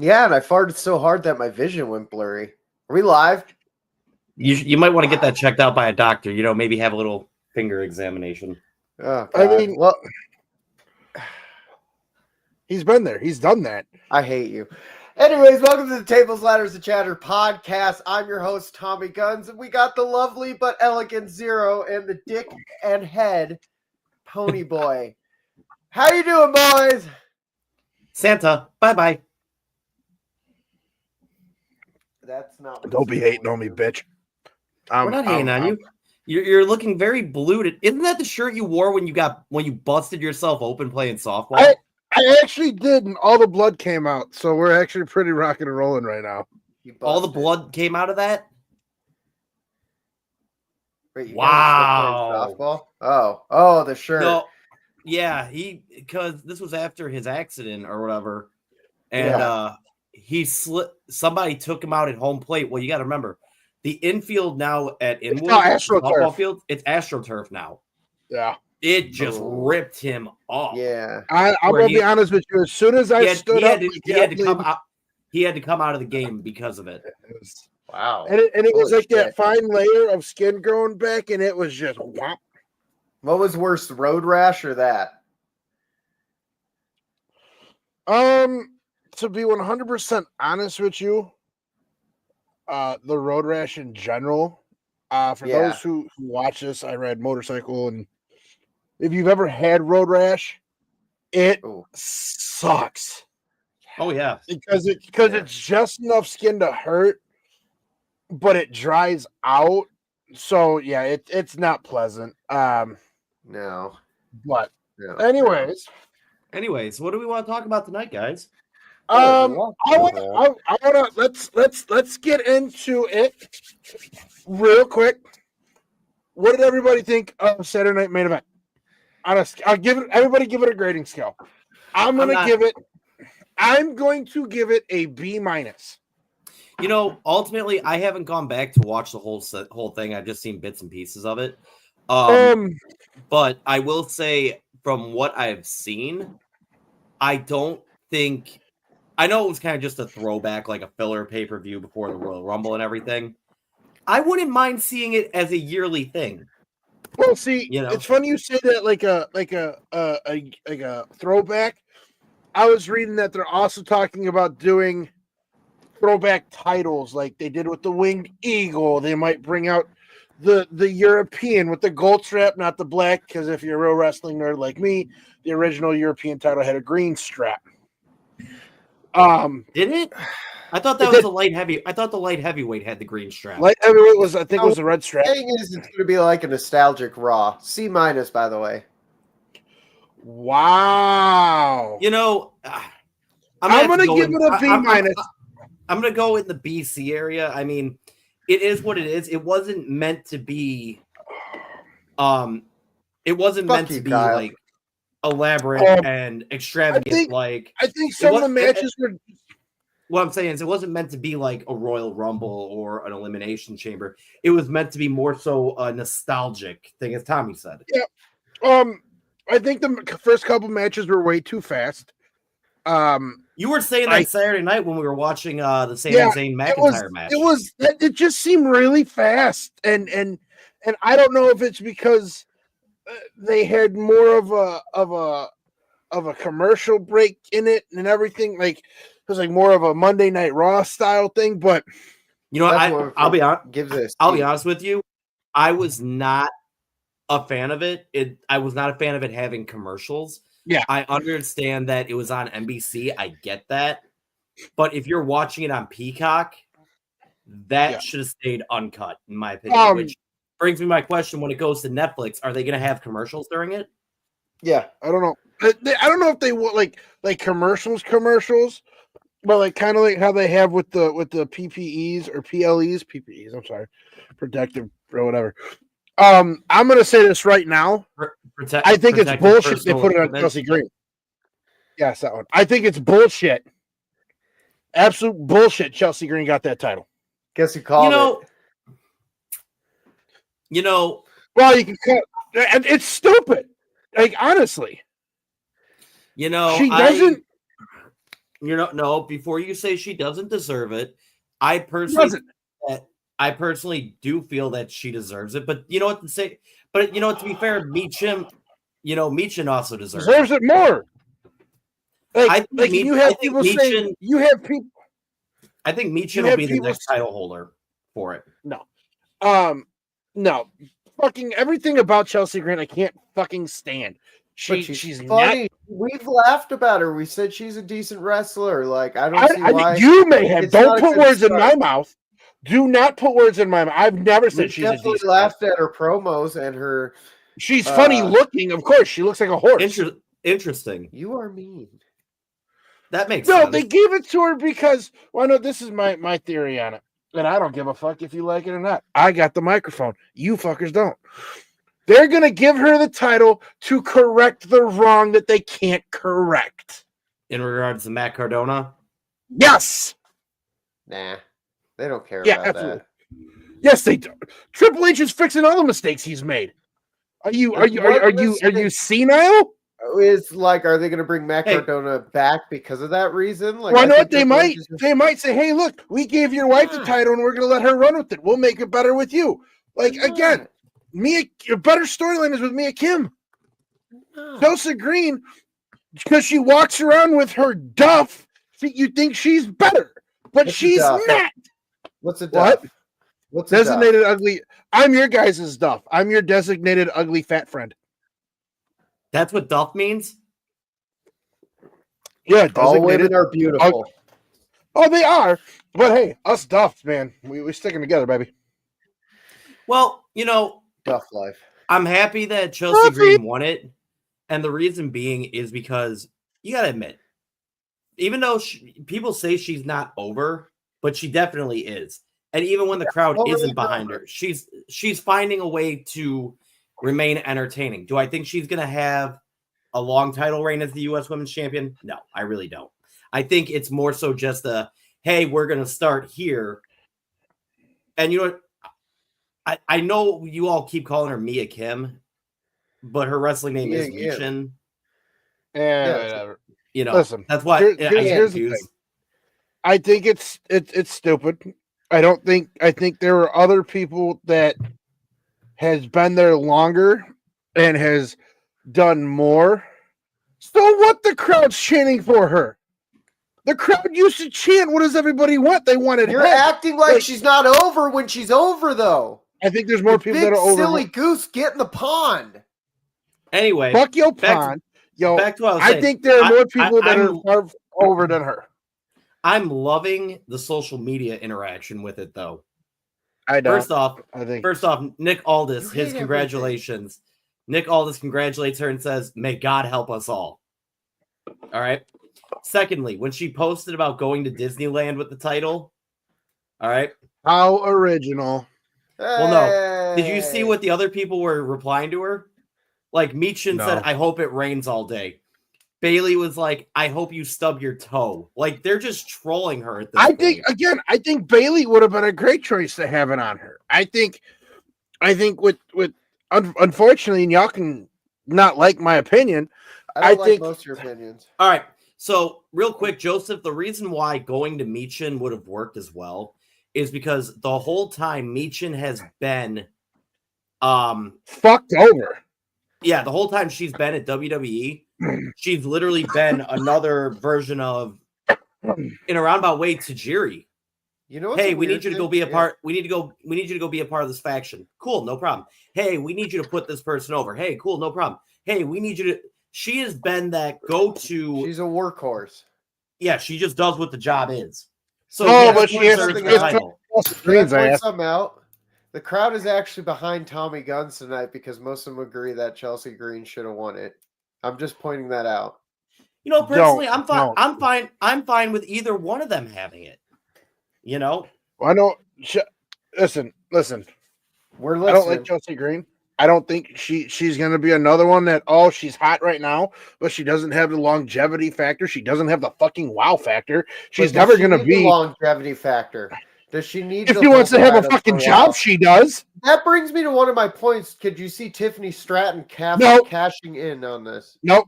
Yeah, and I farted so hard that my vision went blurry. Are we live? You might want to get that checked out by a doctor. Maybe have a little finger examination. Oh, God. I mean, well, he's been there. He's done that. I hate you. Anyways, welcome to the Tables, Ladders, and Chatter podcast. I'm your host, Tommy Guns, and we got the lovely but elegant Zero and the dick and head Ponyboy. How you doing, boys? Santa, bye-bye. That's not what Don't be hating on me, bitch. We're not hating on you. You're looking very blued. Isn't that the shirt you wore when you busted yourself open playing softball? I actually did, and all the blood came out. So we're actually pretty rocking and rolling right now. All the blood came out of that? Wait, wow. Softball? Oh, the shirt. No, yeah, because this was after his accident or whatever, and he slipped. Somebody took him out at home plate. Well, you got to remember, the infield now at Inwood football field, it's AstroTurf now. Yeah. It just ripped him off. Yeah, I'm gonna be honest with you. As soon as I stood up, he had to come out. He had to come out of the game because of it. Wow, and it was like that fine layer of skin growing back, and it was just whop. What was worse, road rash or that? To be 100% honest with you, the road rash in general. For those who watch this, I ride motorcycle, and if you've ever had road rash, it sucks. Oh yeah, because it's just enough skin to hurt, but it dries out. So yeah, it's not pleasant. No, but anyways, what do we want to talk about tonight, guys? I wanna let's get into it real quick. What did everybody think of Saturday Night Main Event? Everybody give it a grading scale. I'm going to give it a B-. Ultimately, I haven't gone back to watch the whole thing. I've just seen bits and pieces of it. But I will say, from what I've seen, I don't think. I know it was kind of just a throwback, like a filler pay-per-view before the Royal Rumble and everything. I wouldn't mind seeing it as a yearly thing. Well, see, it's funny you say that like a throwback. I was reading that they're also talking about doing throwback titles like they did with the Winged Eagle. They might bring out the European with the gold strap, not the black, because if you're a real wrestling nerd like me, the original European title had a green strap. Did it? I thought that was a light heavy. I thought the light heavyweight had the green strap. Light heavyweight was the red strap. The thing is, it's going to be like a nostalgic Raw. C-, by the way. Wow. I'm going to give it a B-. I'm going to go in the BC area. I mean, it is what it is. It wasn't meant to be. It wasn't meant to be Kyle. Like elaborate and extravagant. I think some of the matches were. What I'm saying is, it wasn't meant to be like a Royal Rumble or an Elimination Chamber. It was meant to be more so a nostalgic thing, as Tommy said. Yeah. I think the first couple matches were way too fast. You were saying that Saturday night when we were watching the Sami Zayn McIntyre match. It just seemed really fast, and I don't know if it's because they had more of a commercial break in it and everything. Like it was like more of a Monday Night Raw style thing. But I'll be honest with you. I was not a fan of it. I was not a fan of it having commercials. Yeah, I understand that it was on NBC. I get that. But if you're watching it on Peacock, that should have stayed uncut, in my opinion. Which brings me my question: when it goes to Netflix, are they going to have commercials during it? Yeah, I don't know. I don't know if they want like commercials, but like kind of like how they have with the PPEs or PPEs. I'm sorry, protective or whatever. I'm gonna say this right now. I think it's bullshit. They put it on Chelsea Green. Yes, that one. I think it's bullshit. Absolute bullshit. Chelsea Green got that title. Guess who called it? Well, you can cut. It's stupid. Like honestly, she doesn't. No. Before you say she doesn't deserve it, I personally do feel that she deserves it. But you know what to say. But you know what? To be fair, Meacham also deserves it more. I think you have people saying you have people. I think Meacham will be the next title holder for it. No. Fucking everything about Chelsea Green, I can't fucking stand. She's funny. We've laughed about her. We said she's a decent wrestler. Like I don't see why. You may have. Don't put words in my mouth. Do not put words in my mouth. I've never said she's a decent. Laughed at her promos and her. She's funny looking. Of course, she looks like a horse. Interesting. You are mean. That makes sense. No, they gave it to her because. Well, no, this is my theory on it, and I don't give a fuck if you like it or not. I got the microphone. You fuckers don't. They're going to give her the title to correct the wrong that they can't correct. In regards to Matt Cardona? Yes. Nah, they don't care about absolutely. that. Yes, they do. Triple H is fixing all the mistakes he's made. Are you senile? Is like, are they going to bring Matt Cardona back because of that reason? Like, why not? They might. They might say, "Hey, look, we gave your wife the title, and we're going to let her run with it. We'll make it better with you." Like again. A better storyline is with Mia Kim. Chelsea Green, because she walks around with her duff, you think she's better, but she's not. What's a duff? What's designated ugly? I'm your guys' duff. I'm your designated ugly fat friend. That's what duff means? Yeah, all women are beautiful. Oh, they are. But hey, us duffs, man, we stick them together, baby. Well, Duff life. I'm happy that Chelsea Green won it, and the reason being is because you got to admit, even though people say she's not over, but she definitely is. And even when the crowd isn't behind her, she's finding a way to remain entertaining. Do I think she's going to have a long title reign as the U.S. Women's Champion? No, I really don't. I think it's more so just hey, we're going to start here. And you know what? I know you all keep calling her Mia Kim, but her wrestling name is Meechin. Yeah, listen, that's why here's the thing. I think it's stupid. I think there are other people that has been there longer and has done more. So what? The crowd's chanting for her. The crowd used to chant. What does everybody want? They wanted. You're acting like she's not over when she's over, though. I think there's more people that are over. Silly goose, get in the pond. Anyway, fuck your pond. Back to what I was saying. I think there are more people that are far over than her. I'm loving the social media interaction with it, though. I don't. First off, Nick Aldis, his congratulations. Nick Aldis congratulates her and says, "May God help us all." All right. Secondly, when she posted about going to Disneyland with the title, all right. How original. Well, no. Did you see what the other people were replying to her? Like Meechin said, "I hope it rains all day." Bailey was like, "I hope you stub your toe." Like they're just trolling her at this point. I think Bailey would have been a great choice to have it on her. I think with unfortunately, and y'all can not like my opinion. I think most of your opinions. All right. So real quick, Joseph, the reason why going to Meechin would have worked as well is because the whole time Meechin has been fucked over. Yeah, the whole time she's been at WWE, she's literally been another version of, in a roundabout way, Tajiri. You know, hey, we need you to go be a part. We need you to go be a part of this faction. Cool, no problem. Hey, we need you to put this person over. Hey, cool, no problem. Hey, we need you to. She has been that go-to. She's a workhorse. Yeah, she just does what the job is. So, but she has something out. The crowd is actually behind Tommy Guns tonight because most of them agree that Chelsea Green should have won it. I'm just pointing that out. You know, personally, I'm fine. I'm fine with either one of them having it. You know, I don't. Listen. We're listening. I don't like Chelsea Green. I don't think she's going to be another one that she's hot right now, but she doesn't have the longevity factor. She doesn't have the fucking wow factor. She's never going to be the longevity factor. Does she need? If she wants to have a fucking job, she does. That brings me to one of my points. Could you see Tiffany Stratton cashing in on this? Nope.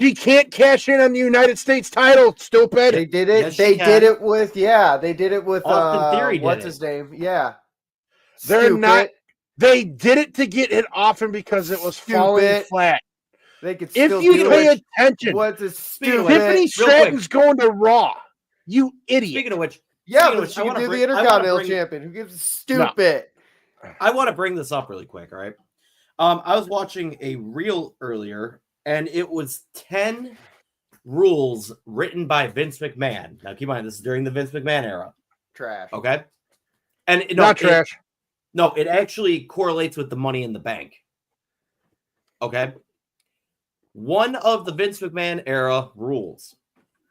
She can't cash in on the United States title, stupid. They did it. Yes, they she did can. it with They did it with Austin Theory did what's it. his name? Yeah. They're Stupid. not. They did it to get it often because it was falling Stupid. flat. They could If still you do pay it. attention, What's a Speaking of stupid? Tiffany real Stratton's quick. going to Raw. You idiot. Speaking of which, Yeah, speaking of but which, she I could wanna do bring- the I wanna Intercontinental bring- Champion. Who gives a stupid? I want to bring this up really quick, all right? I was watching a reel earlier, and it was 10 rules written by Vince McMahon. Now, keep in mind, this is during the Vince McMahon era, Trash. okay? And Not trash. No, it actually correlates with the Money in the Bank. Okay? One of the Vince McMahon era rules.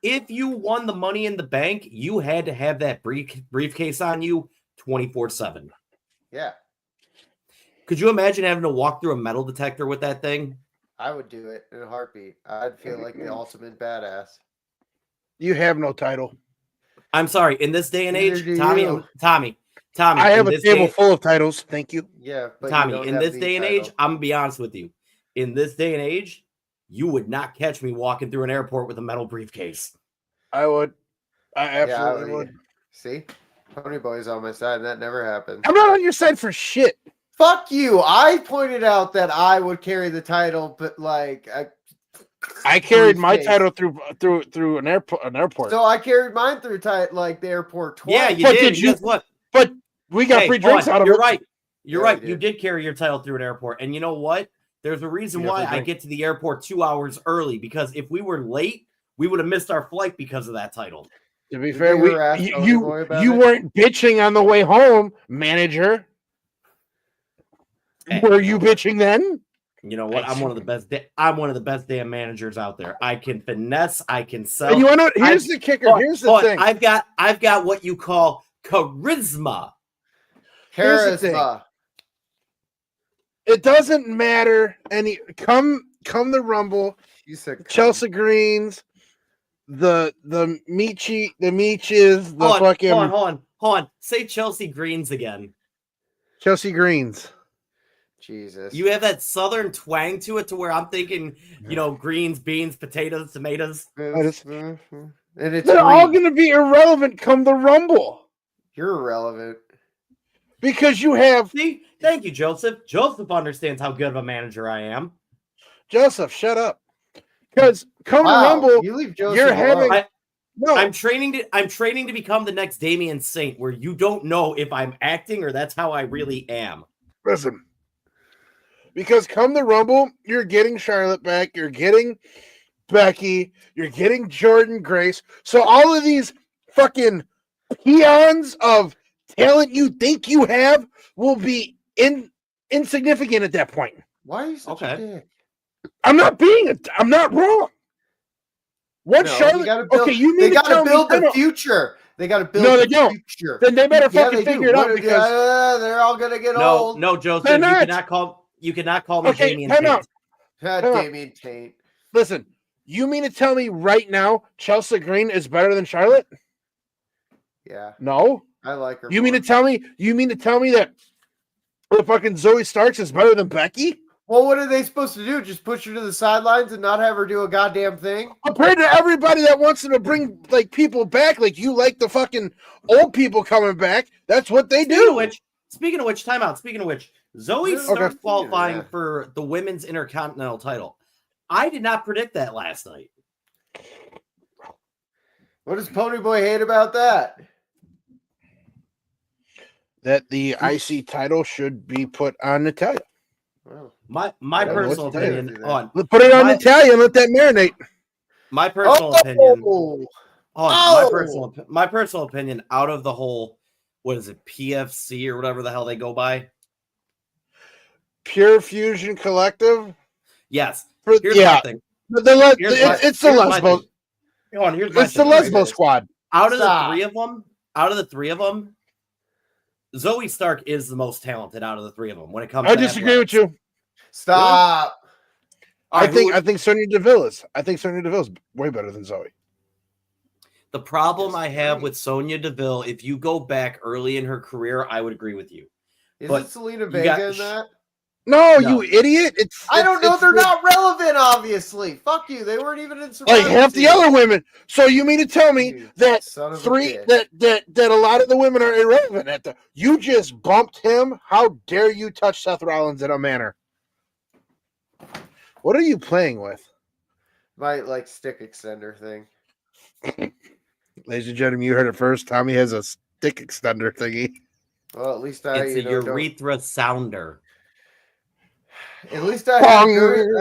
If you won the Money in the Bank, you had to have that briefcase on you 24/7. Yeah, Could you imagine having to walk through a metal detector with that thing? I would do it in a heartbeat. I'd feel like the ultimate badass. You have no title. I'm sorry. In this day and Neither age, do Tommy, you. I have in a this table day, full of titles. Thank you. Yeah, but you Tommy, don't in have this the day and title. age, I'm gonna be honest with you. In this day and age, you would not catch me walking through an airport with a metal briefcase. I would. I Yeah, absolutely would. See, Ponyboy's on my side. And that never happened. I'm not on your side for shit. Fuck you! I pointed out that I would carry the title, but like I carried my briefcase. title through an airport. So I carried mine through the airport twice. Yeah, you But did. did and you- Guess what? But we got Hey, free drinks hold on, out of You're it. right. You're Yeah, right. you You did. did carry your title through an airport, and you know what? There's a reason You got why free I drink. get to the airport 2 hours early, because if we were late, we would have missed our flight because of that title. To be Did fair, you ever ask Ponyboy about you it? weren't bitching on the way home, manager. Hey, Were you you know what? bitching then? You know what? I I'm one of the best. I'm one of the best damn managers out there. I can finesse. I can sell. And you want to? Here's the kicker. Here's the thing. I've got what you call charisma. Here's the thing. Charisma. It doesn't matter. Come the Rumble. You said Chelsea Greens, the Michis, the Hold fucking on. Say Chelsea Greens again. Chelsea Greens. Jesus. You have that southern twang to it, to where I'm thinking, greens, beans, potatoes, tomatoes. And it's They're all green. going to be irrelevant come the Rumble You're irrelevant. because you have See, thank you, Joseph. Joseph understands how good of a manager I am. Joseph. Shut up. Because come Wow, the Rumble, you leave Joseph you're alone. having no. I'm training to become the next Damian Saint, where you don't know if I'm acting or that's how I really am. Listen, because come the Rumble, you're getting Charlotte back, you're getting Becky, you're getting Jordan Grace. So all of these fucking peons of talent you think you have will be insignificant at that point. Why are you such a dick? I'm not wrong. What No, Charlotte? you gotta build, Okay, you they mean got to tell to build me, the future. They got to build No, they the don't. future. Then they better Yeah, fucking they do. figure it out because they're all gonna get No, old. no, Joseph, They're you not. cannot call me Okay, Damian time Saint. out. Come on. Damien Tate. Listen, you mean to tell me right now Chelsea Green is better than Charlotte? Yeah, No. I like her. You mean more. to tell me that the fucking Zoe Starks is better than Becky? Well, what are they supposed to do? Just push her to the sidelines and not have her do a goddamn thing? Compared to everybody that wants to bring like people back, like you like the fucking old people coming back. That's what they do. Speaking of which, time out. Speaking of which, Zoe Okay. starts qualifying Yeah. for the women's intercontinental title. I did not predict that last night. What does Ponyboy hate about that? That the IC title should be put on Natalia. Wow. My I don't know personal what to tell you opinion there. on Put it on My- Natalia and let that marinate. my personal opinion. Oh, My personal opinion out of the whole, what is it, PFC or whatever the hell they go by? Pure Fusion Collective. Yes. For, Here's yeah, my thing. it's the here's my Lesbo. thing. Hold on, here's my It's the thing. Lesbo squad. Out of Stop. the three of them, Zoe Stark is the most talented out of the three of them when it comes I to disagree with athletics. you. stop. All right, I think Sonya Deville is. I think Sonya Deville is way better than Zoe. the problem I have Disagree. with Sonya Deville, if you go back early in her career, I would agree with you. Is But it Selena you Vega got- in that? No, you idiot! I don't know. They're not relevant, obviously. Fuck you. They weren't even in Survivor like half the Series. other women. So you mean to tell me You that son of a three bitch. that a lot of the women are irrelevant at the you just bumped him? How dare you touch Seth Rollins in a manner? What are you playing with? My stick extender thing. Ladies and gentlemen, you heard it first. Tommy has a stick extender thingy. Well, at least It's a urethra sounder. At least I have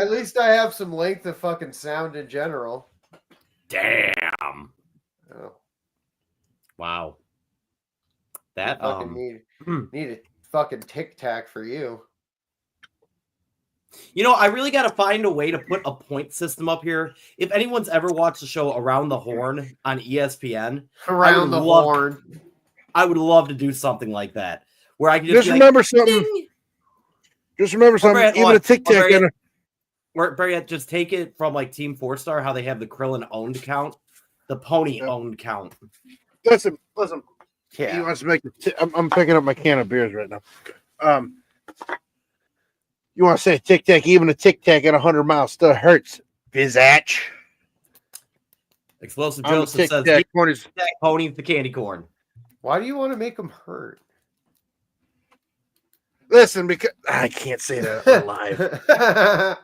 at least I have some length of fucking sound in general. Damn. Oh. Wow. That fucking need a fucking Tic Tac for you. You know, I really got to find a way to put a point system up here. If anyone's ever watched the show Around the Horn on ESPN, Around the Horn, I would love to do something like that, where I can just remember something. Ding! Just remember something. Even a Tic Tac. Where Barry, just take it from like Team 4-Star, how they have the Krillin owned count, the Pony owned count. Listen. Yeah. He wants to make I'm picking up my can of beers right now. You want to say Tic Tac? Even a Tic Tac at 100 miles still hurts. Bizatch. Explosive Joseph says Tic Tac Pony the candy corn. Why do you want to make them hurt? Listen, because I can't say that live.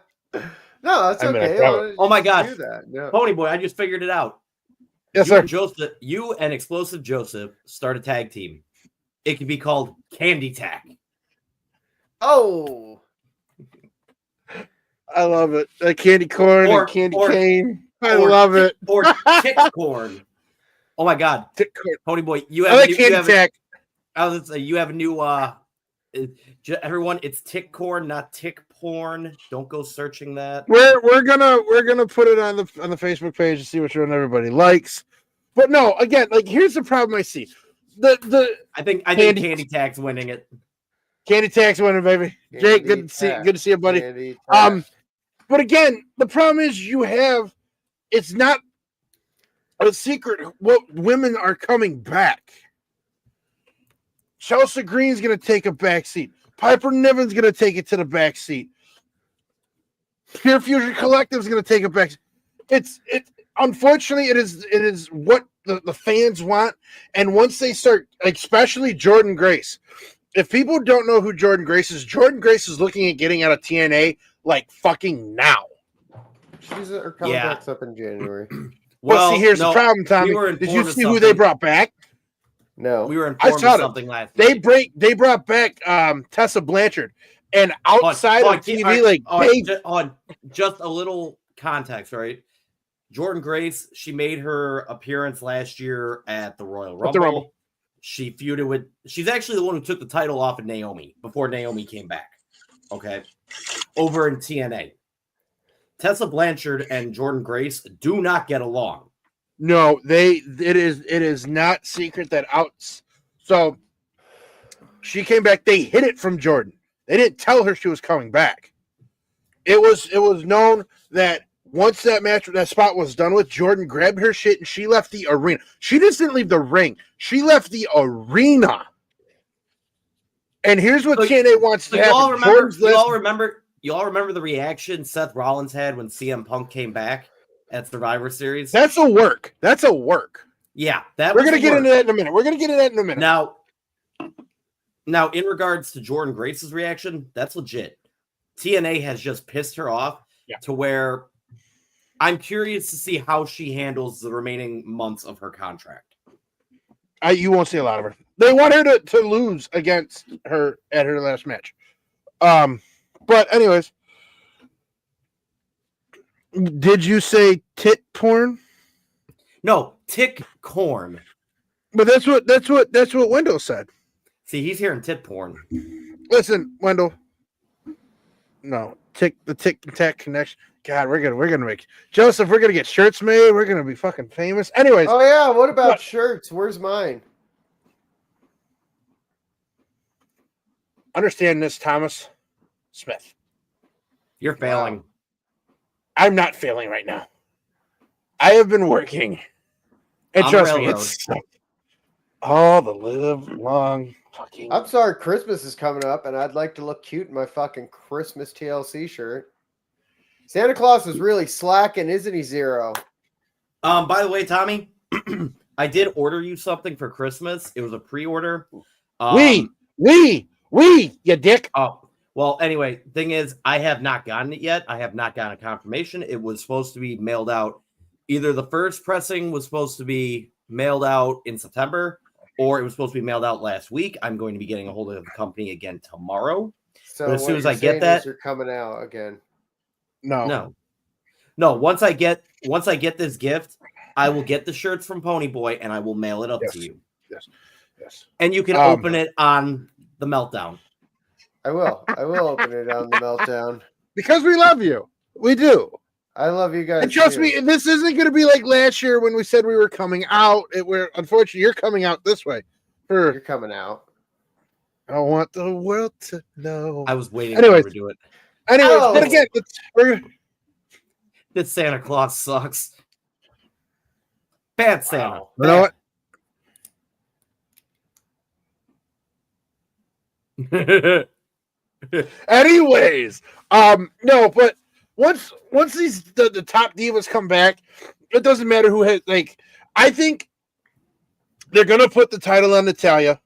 No, that's okay. Oh my God, do that. No. Ponyboy, I just figured it out. Yes, sir. You and Explosive Joseph start a tag team. It can be called Candy Tack. Oh, I love it. Candy corn and candy cane. I love it. Or Tick Corn. Oh my God, Tick Corn. Ponyboy, you have Candy Tack. I was say you have a new. Everyone, it's Tick Corn, not Tick Porn. Don't go searching that. We're gonna put it on the Facebook page and see which one everybody likes. But no, again, here's the problem I see. I think Candy Tack's winning it. Candy Tack's winning, baby. Jake, good to see you, buddy. But again, the problem is it's not a secret what women are coming back. Chelsea Green's going to take a back seat. Piper Niven's going to take it to the back seat. Pure Fusion Collective's going to take it back. Unfortunately, it is what the fans want. And once they start, especially Jordan Grace, if people don't know who Jordan Grace is looking at getting out of TNA fucking now. Her contract's up in January. Well, see, here's the problem, Tommy. Did you see who they brought back? No, we were informed of something last night. They brought back Tessa Blanchard, and outside of TV, just a little context, right? Jordan Grace, she made her appearance last year at the Royal Rumble. She feuded with. She's actually the one who took the title off of Naomi before Naomi came back. Okay, over in TNA, Tessa Blanchard and Jordan Grace do not get along. No, it is not secret that so she came back. They hid it from Jordan. They didn't tell her she was coming back. It was known that once that spot was done with, Jordan grabbed her shit and she left the arena. She just didn't leave the ring. She left the arena. And here's what TNA wants to happen. You all remember the reaction Seth Rollins had when CM Punk came back at Survivor Series? That's a work. Yeah, we're gonna get into that in a minute. Now, in regards to Jordan Grace's reaction, that's legit. TNA has just pissed her off to where I'm curious to see how she handles the remaining months of her contract. You won't see a lot of her. They want her to lose against her at her last match. But anyways, did you say tit porn? No, tick corn. But that's what Wendell said. See, he's hearing tit porn. Listen, Wendell. No, the tick and tack connection. God, we're gonna make Joseph. We're gonna get shirts made. We're gonna be fucking famous. Anyways. Oh yeah, what about shirts? Where's mine? Understand this, Thomas Smith. You're failing. Wow. I'm not failing right now. I have been working, and trust me, Oh, the live long fucking. I'm sorry, Christmas is coming up, and I'd like to look cute in my fucking Christmas TLC shirt. Santa Claus is really slacking, isn't he, Zero? By the way, Tommy, I did order you something for Christmas. It was a pre-order. You dick. Oh, well, anyway, thing is, I have not gotten it yet. I have not gotten a confirmation. It was supposed to be mailed out. Either the first pressing was supposed to be mailed out in September, or it was supposed to be mailed out last week. I'm going to be getting a hold of the company again tomorrow. So but as soon as I get that, you're coming out again. No. Once I get this gift, I will get the shirts from Ponyboy and I will mail it up to you. Yes. And you can open it on the Meltdown. I will open it on the Meltdown because we love you. We do. I love you guys. And trust me, this isn't going to be like last year when we said we were coming out. Unfortunately, you're coming out this way. You're coming out. I want the world to know. I was waiting for you to do it. Anyways, but again, this Santa Claus sucks. Bad Santa. Wow. You know what? Anyways, no, but once these the top divas come back, it doesn't matter who has I think they're gonna put the title on Natalya.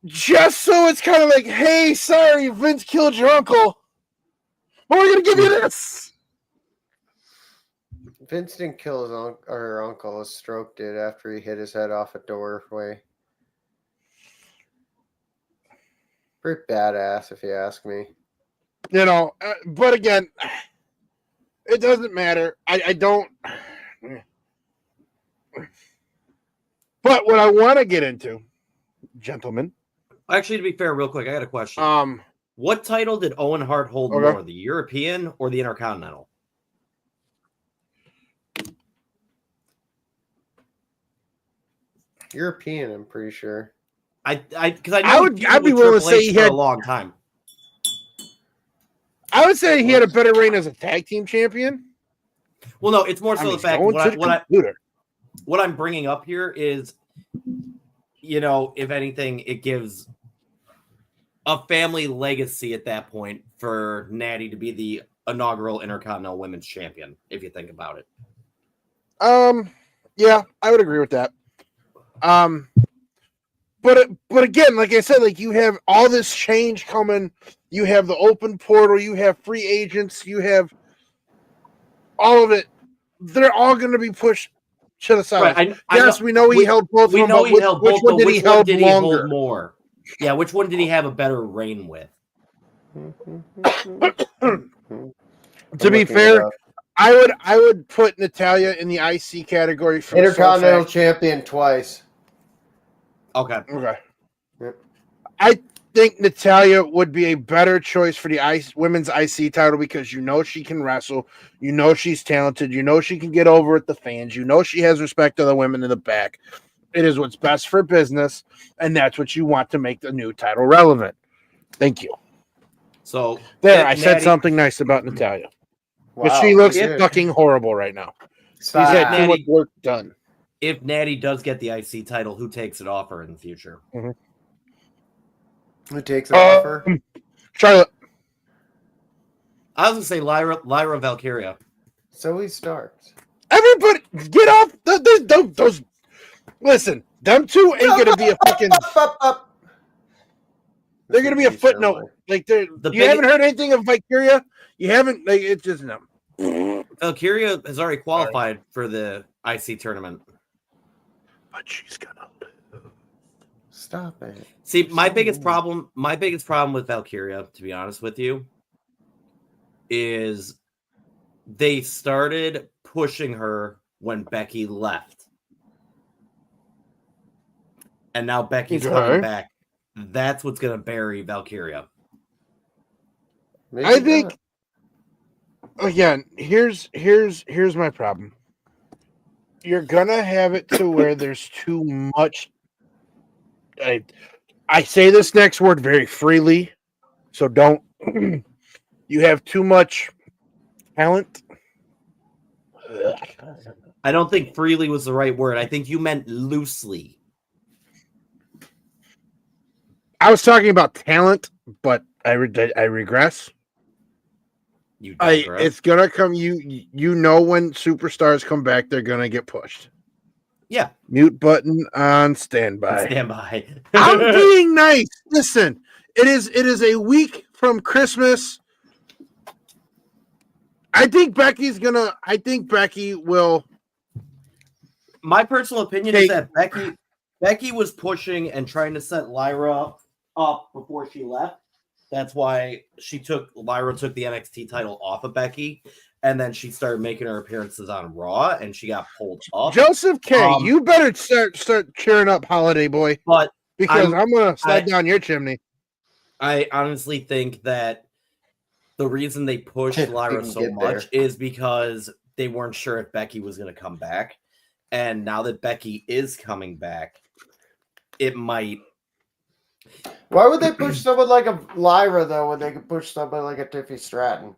Just so it's kind of like, hey, sorry, Vince killed your uncle, but we're gonna give you this. Vince didn't kill her uncle. A stroke did after he hit his head off a doorway. Pretty badass, if you ask me. But again, it doesn't matter. I don't. But what I want to get into, gentlemen. Actually, to be fair, real quick, I got a question. What title did Owen Hart hold more, the European or the Intercontinental? European, I'm pretty sure. I'd be willing to say he had a long time. I would say he had a better reign as a tag team champion. Well, no, it's more so the fact what I'm bringing up here is, if anything, it gives a family legacy at that point for Natty to be the inaugural Intercontinental Women's Champion, if you think about it. Yeah, I would agree with that. But again, like I said, you have all this change coming. You have the open portal. You have free agents. You have all of it. They're all going to be pushed to the side. Right, yes, we know he held both. We know he held both. Which one did he hold more? Yeah, which one did he have a better reign with? To be fair, I would put Natalya in the IC category for Intercontinental champion twice. Okay. Yep. I think Natalya would be a better choice for the women's IC title because she can wrestle, she's talented, she can get over with the fans, she has respect to the women in the back. It is what's best for business, and that's what you want to make the new title relevant. Thank you. So there, I said something nice about Natalya. Wow, but she looks fucking horrible right now. She's had too much work done. If Natty does get the IC title, who takes it off her in the future? Mm-hmm. Who takes it off her? Charlotte. I was going to say Lyra Valkyria. Zoe Starks. Everybody, get off those. Listen, them two ain't going to be a fucking. They're going to be a footnote. Haven't heard anything of Valkyria? You haven't? It's just no. Valkyria has already qualified for the IC tournament. But she's gonna lose. Stop it. See, my biggest problem with Valkyria, to be honest with you, is they started pushing her when Becky left. And now Becky's coming back. That's what's gonna bury Valkyria. Maybe I think again, here's my problem. You're gonna have it to where there's too much. I say this next word very freely, so don't. You have too much talent. I don't think freely was the right word. I think you meant loosely. I was talking about talent, but I regress. You digress. It's gonna come. You know when superstars come back, they're gonna get pushed. Yeah. Mute button on standby. Stand by. I'm being nice. Listen, it is a week from Christmas. I think Becky will. My personal opinion is that Becky was pushing and trying to set Lyra up before she left. That's why Lyra took the NXT title off of Becky, and then she started making her appearances on Raw, and she got pulled up. Joseph K, you better start cheering up Holiday Boy, because I'm gonna slide down your chimney. I honestly think that the reason they pushed Lyra so much is because they weren't sure if Becky was going to come back. And now that Becky is coming back, it might. Why would they push someone like a Lyra, though, when they could push someone like a Tiffany Stratton?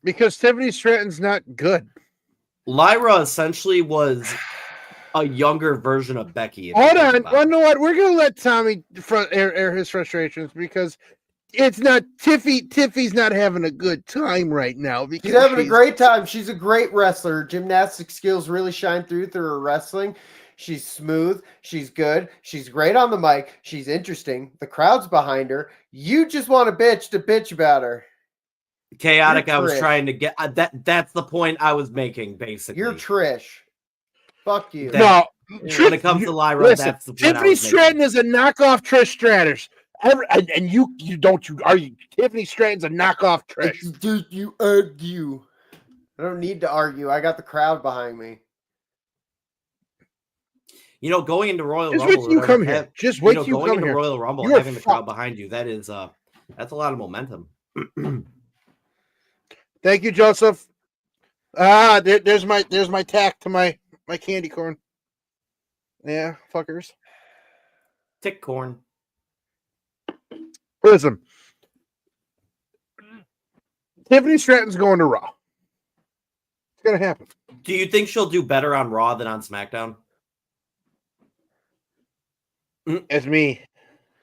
Because Tiffany Stratton's not good. Lyra essentially was a younger version of Becky. Hold on. Well, you know what? We're going to let Tommy air his frustrations, because it's not Tiffy's not having a good time right now. She's having a great time. She's a great wrestler. Gymnastic skills really shine through her wrestling. She's smooth. She's good. She's great on the mic. She's interesting. The crowd's behind her. You just want a bitch to bitch about her. Chaotic. I was trying to get that's the point I was making, basically. You're Trish. Fuck you. No, when it comes to Lyra, listen, that's the point. Tiffany Stratton is a knockoff Trish Stratus. And you Tiffany Stratton's a knockoff Trish. Dude, you argue. I don't need to argue. I got the crowd behind me. You know, going into Royal Rumble, wait till you come here. Just wait till you come here. Royal Rumble, having the crowd behind you, that's a lot of momentum. Thank you, Joseph. There's my tack to my candy corn. Yeah, fuckers. Tick corn. Listen, Tiffany Stratton's going to Raw. It's gonna happen. Do you think she'll do better on Raw than on SmackDown? It's me.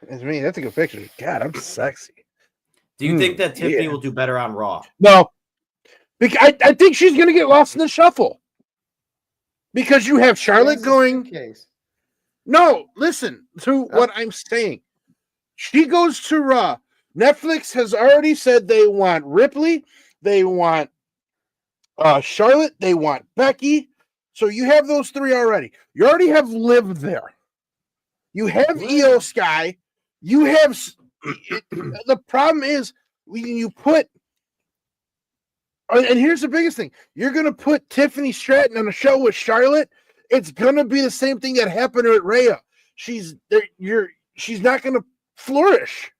That's a good picture. God, I'm sexy. Do you think that Tiffany will do better on Raw? No. Because I think she's going to get lost in the shuffle. Because you have Charlotte going. No, listen to what I'm saying. She goes to Raw. Netflix has already said they want Ripley. They want Charlotte. They want Becky. So you have those three already. You already have Liv there. You have Io Sky. You have the problem is when you put, and here's the biggest thing: you're going to put Tiffany Stratton on a show with Charlotte. It's going to be the same thing that happened to Rhea. She's not going to flourish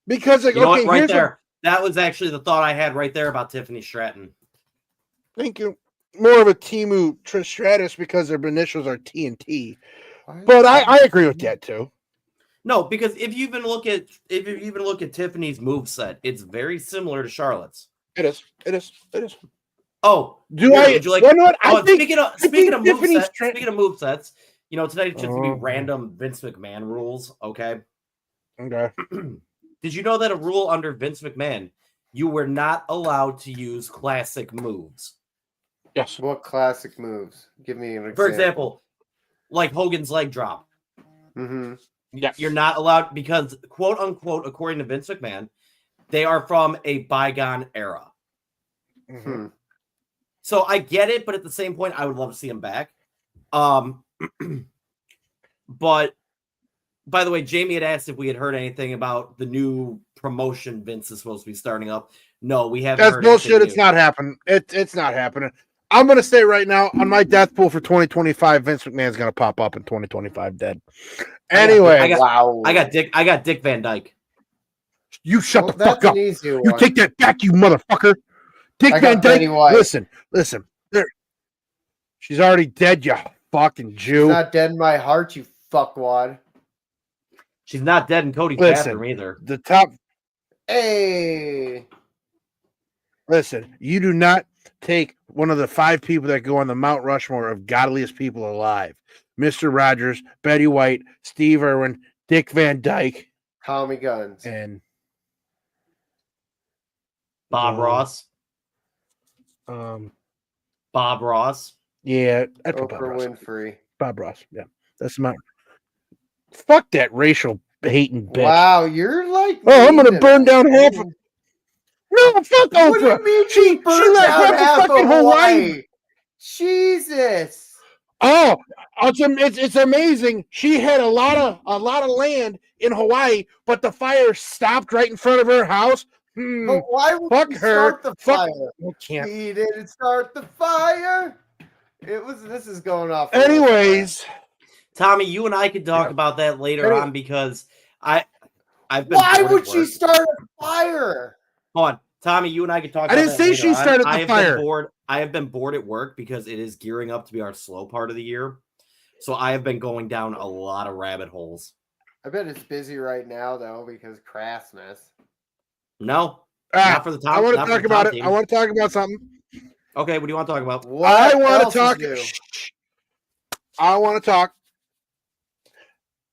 because you know what, right there. That was actually the thought I had right there about Tiffany Stratton. Thank you. More of a Timu Trish Stratus because their initials are TNT. But I agree with that too. No, because if you even look at Tiffany's moveset, it's very similar to Charlotte's. It is. Oh, would you like? You know what? Speaking of movesets, you know, tonight it's just gonna be random Vince McMahon rules. Okay. Okay. Did you know that a rule under Vince McMahon, you were not allowed to use classic moves? Yes. What classic moves? Give me an example. For example, like Hogan's leg drop. Mm-hmm. Yeah, you're not allowed because, quote unquote, according to Vince McMahon, they are from a bygone era. Mm-hmm. So I get it, but at the same point, I would love to see him back. But by the way, Jamie had asked if we had heard anything about the new promotion Vince is supposed to be starting up. No, we haven't. That's bullshit. It's not happening. It's not happening. I'm going to say right now on my death pool for 2025, Vince McMahon's going to pop up in 2025 dead. Anyway, I got Dick Van Dyke. You shut the fuck up. You take that back, you motherfucker. Dick Van Dyke. Listen. There. She's already dead, you fucking Jew. She's not dead in my heart, you fuckwad. She's not dead in Cody's bathroom either. The top. Hey. Listen, you do not. take one of the 5 people that go on the Mount Rushmore of godliest people alive. Mr. Rogers, Betty White, Steve Irwin, Dick Van Dyke, Tommy Guns, and Bob Ross. Bob Ross. Yeah, I'd put Oprah Bob Ross. Winfrey. Bob Ross. Yeah, that's my. Fuck that racial hating bitch. Wow, you're like. Oh, I'm gonna mean burn tonight. down half. No, fuck Oprah. What do you mean she burned left down half of fucking Hawaii. Jesus. Oh, it's amazing. She had a lot of land in Hawaii, but the fire stopped right in front of her house. But why would Fuck he her. start the Fuck. fire? I can't. He didn't start the fire. This is going off. Anyways, Tommy, you and I could talk about that later on because I've been. Why would she start a fire? Hold on, Tommy, you and I could talk. I didn't say she started the fire. I have been bored at work because it is gearing up to be our slow part of the year. So I have been going down a lot of rabbit holes. I bet it's busy right now though because crassness. No, not for the top. I want to talk about it. Team. I want to talk about something. Okay, what do you want to talk about? I want to talk. I want to talk.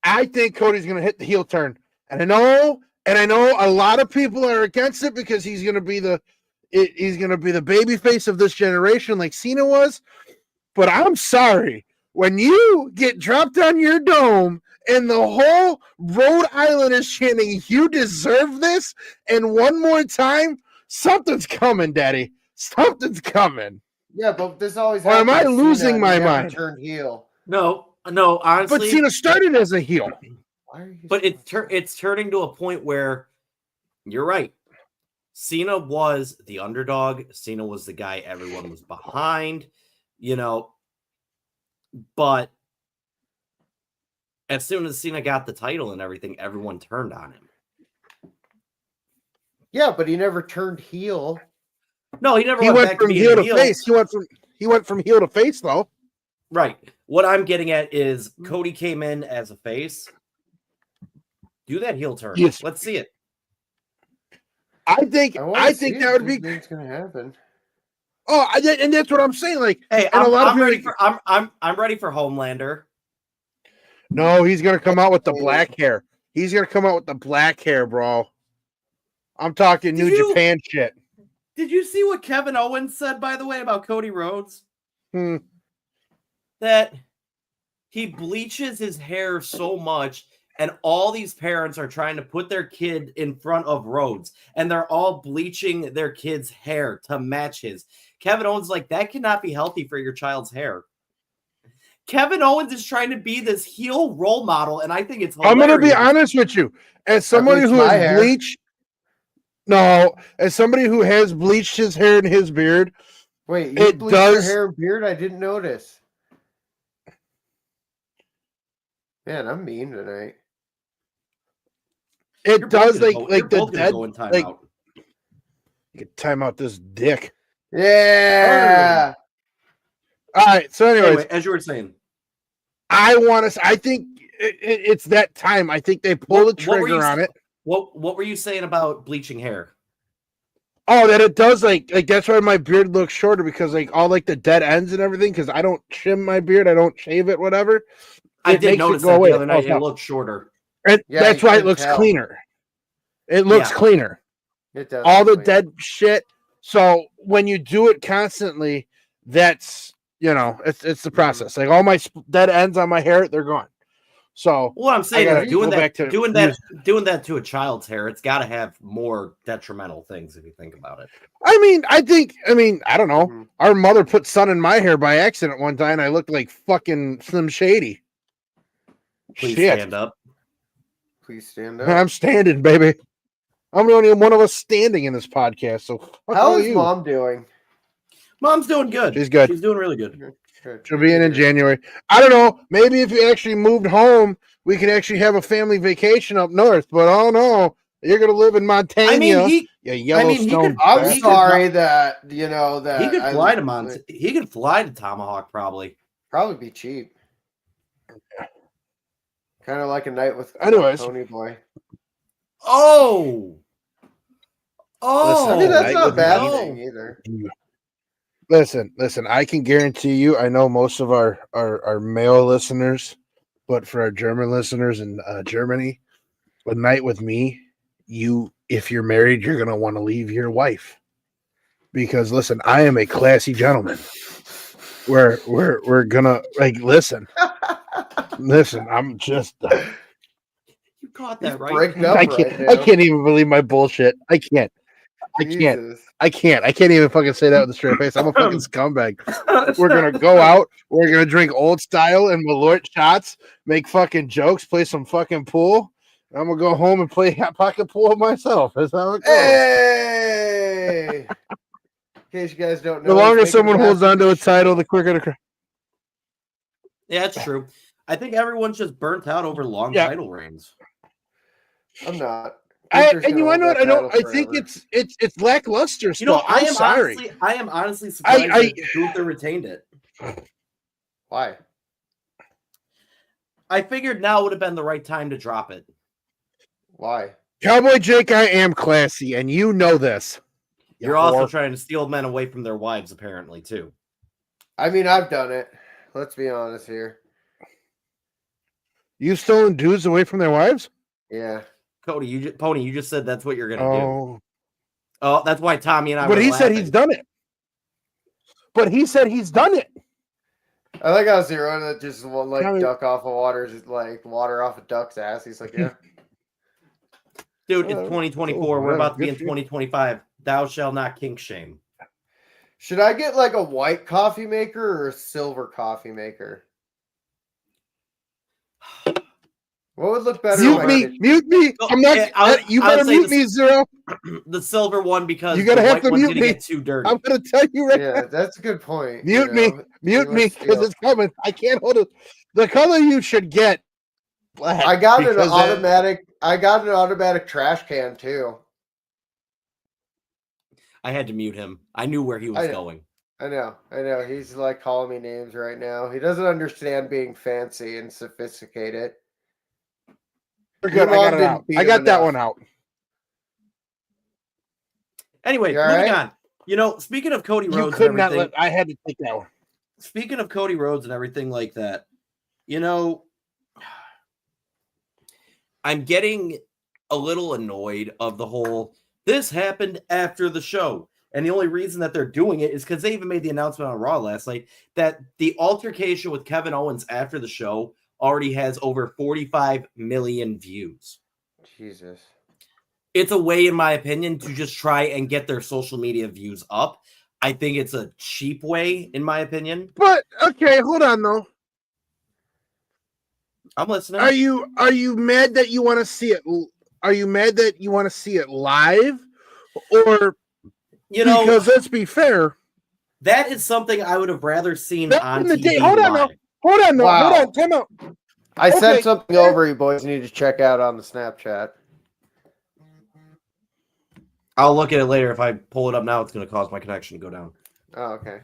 I think Cody's going to hit the heel turn, and I know a lot of people are against it because he's going to be the baby face of this generation, like Cena was. But I'm sorry, when you get dropped on your dome and the whole Rhode Island is chanting, "You deserve this," and one more time, something's coming, Daddy. Something's coming. Yeah, but this always. Or am I losing my mind? Turned heel. No, honestly. But Cena started as a heel. But it's turning to a point where you're right. Cena was the underdog. Cena was the guy everyone was behind, But as soon as Cena got the title and everything, everyone turned on him. Yeah, but he never turned heel. No, he never went back from to heel to heel. face. He went from heel to face, though. Right. What I'm getting at is Cody came in as a face. Do that heel turn. Yes. Let's see it. I think that would be. It's going to happen. Oh, and that's what I'm saying. Like, hey, I'm ready for Homelander. No, he's gonna come out with the black hair. He's gonna come out with the black hair, bro. I'm talking New Japan shit. Did you see what Kevin Owens said, by the way, about Cody Rhodes? That he bleaches his hair so much, and all these parents are trying to put their kid in front of Rhodes, and they're all bleaching their kid's hair to match his. Kevin Owens is like, that cannot be healthy for your child's hair. Kevin Owens is trying to be this heel role model, and I think it's hilarious. I'm going to be honest with you. As somebody who has bleached... No, as somebody who has bleached his hair and his beard... Wait, you bleached your hair and beard? I didn't notice. Man, I'm mean tonight. It does, like the dead... Like, you can time out this dick. Yeah! All right, so anyways, as you were saying, I think it's that time. I think they pull the trigger on it. What were you saying about bleaching hair? Oh, that it does like that's why my beard looks shorter because like all like the dead ends and everything because I don't trim my beard, I don't shave it, whatever. I did notice that the other night. It looked shorter, and that's why it looks cleaner. It looks cleaner. It does. All the dead shit. So when you do it constantly, that's it's the process. Like all my dead ends on my hair, they're gone. So what I'm saying is doing that to a child's hair, it's got to have more detrimental things if you think about it. I mean, I don't know. Mm-hmm. Our mother put sun in my hair by accident one time. And I looked like fucking Slim Shady. Please stand up. Please stand up. I'm standing, baby. I'm the only one of us standing in this podcast. So how is Mom doing? Mom's doing good. She's good. She's doing really good. She'll be in January. I don't know. Maybe if you actually moved home, we could actually have a family vacation up north. But oh no, you're gonna live in Montana. I mean, Yellowstone. I'm sorry that he could fly to Montana. He could fly to Tomahawk probably. Probably be cheap. Kind of like a night with Ponyboy. Oh, I mean, that's not a bad thing either. Listen. I can guarantee you. I know most of our male listeners, but for our German listeners in Germany, a night with me, if you're married, you're gonna want to leave your wife because listen, I am a classy gentleman. We're gonna listen. I'm just. You caught that right. Breaking up I now. can't even believe my bullshit. I can't even fucking say that with a straight face. I'm a fucking scumbag. We're gonna go out. We're gonna drink old style and Malort shots, make fucking jokes, play some fucking pool. I'm gonna go home and play pocket pool myself. That's how it goes. Hey! In case you guys don't know, The longer someone holds on to a title, the quicker the crack. Yeah, that's true. I think everyone's just burnt out over long title reigns. I'm not. And you want to know what? I think it's lackluster stuff. You know, I'm sorry. I am honestly surprised that Gunther retained it. Why? I figured now would have been the right time to drop it. Why? Cowboy Jake, I am classy, and you know this. You're also trying to steal men away from their wives, apparently, too. I mean, I've done it. Let's be honest here. You stolen dudes away from their wives? Yeah. Cody, you just said that's what you're gonna do. Oh, that's why Tommy and I. But he said he's done it. I like how Zero that just duck off of water, just like water off a duck's ass. He's like, yeah. Dude, it's 2024. We're about to be in 2025. Thou shall not kink shame. Should I get like a white coffee maker or a silver coffee maker? What would look better? Mute me. I'm not. You better mute me, Zero. The silver one because you gotta have to mute me. Get too dirty. I'm gonna tell you right now. Yeah, that's a good point. Mute me because it's coming. I can't hold it. The color you should get. Black. I got an automatic trash can too. I had to mute him. I knew where he was going. I know. He's like calling me names right now. He doesn't understand being fancy and sophisticated. We're good. I got that one out. Anyway, moving on. You know, speaking of Cody Rhodes, I had to take that one. Speaking of Cody Rhodes and everything like that, you know, I'm getting a little annoyed of the whole. This happened after the show. And the only reason that they're doing it is because they even made the announcement on Raw last night that the altercation with Kevin Owens after the show already has over 45 million views. Jesus. It's a way, in my opinion, to just try and get their social media views up. I think it's a cheap way, in my opinion. But, okay, hold on, though. I'm listening. Are you mad that you want to see it? Are you mad that you want to see it live? Or, because let's be fair. That is something I would have rather seen on TV. Hold on, time out. I sent something over you boys need to check out on the Snapchat. I'll look at it later. If I pull it up now, it's going to cause my connection to go down. Oh, okay.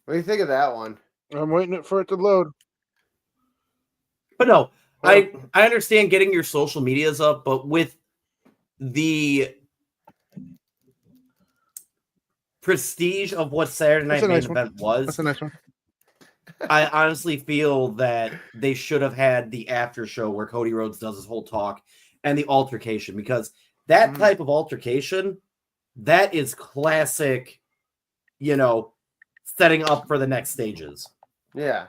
What do you think of that one? I'm waiting for it to load. But no, I understand getting your social medias up, but with the prestige of what Saturday Night Main Event was, that's a nice one. I honestly feel that they should have had the after show where Cody Rhodes does his whole talk and the altercation, because that type of altercation, that is classic, setting up for the next stages. Yeah.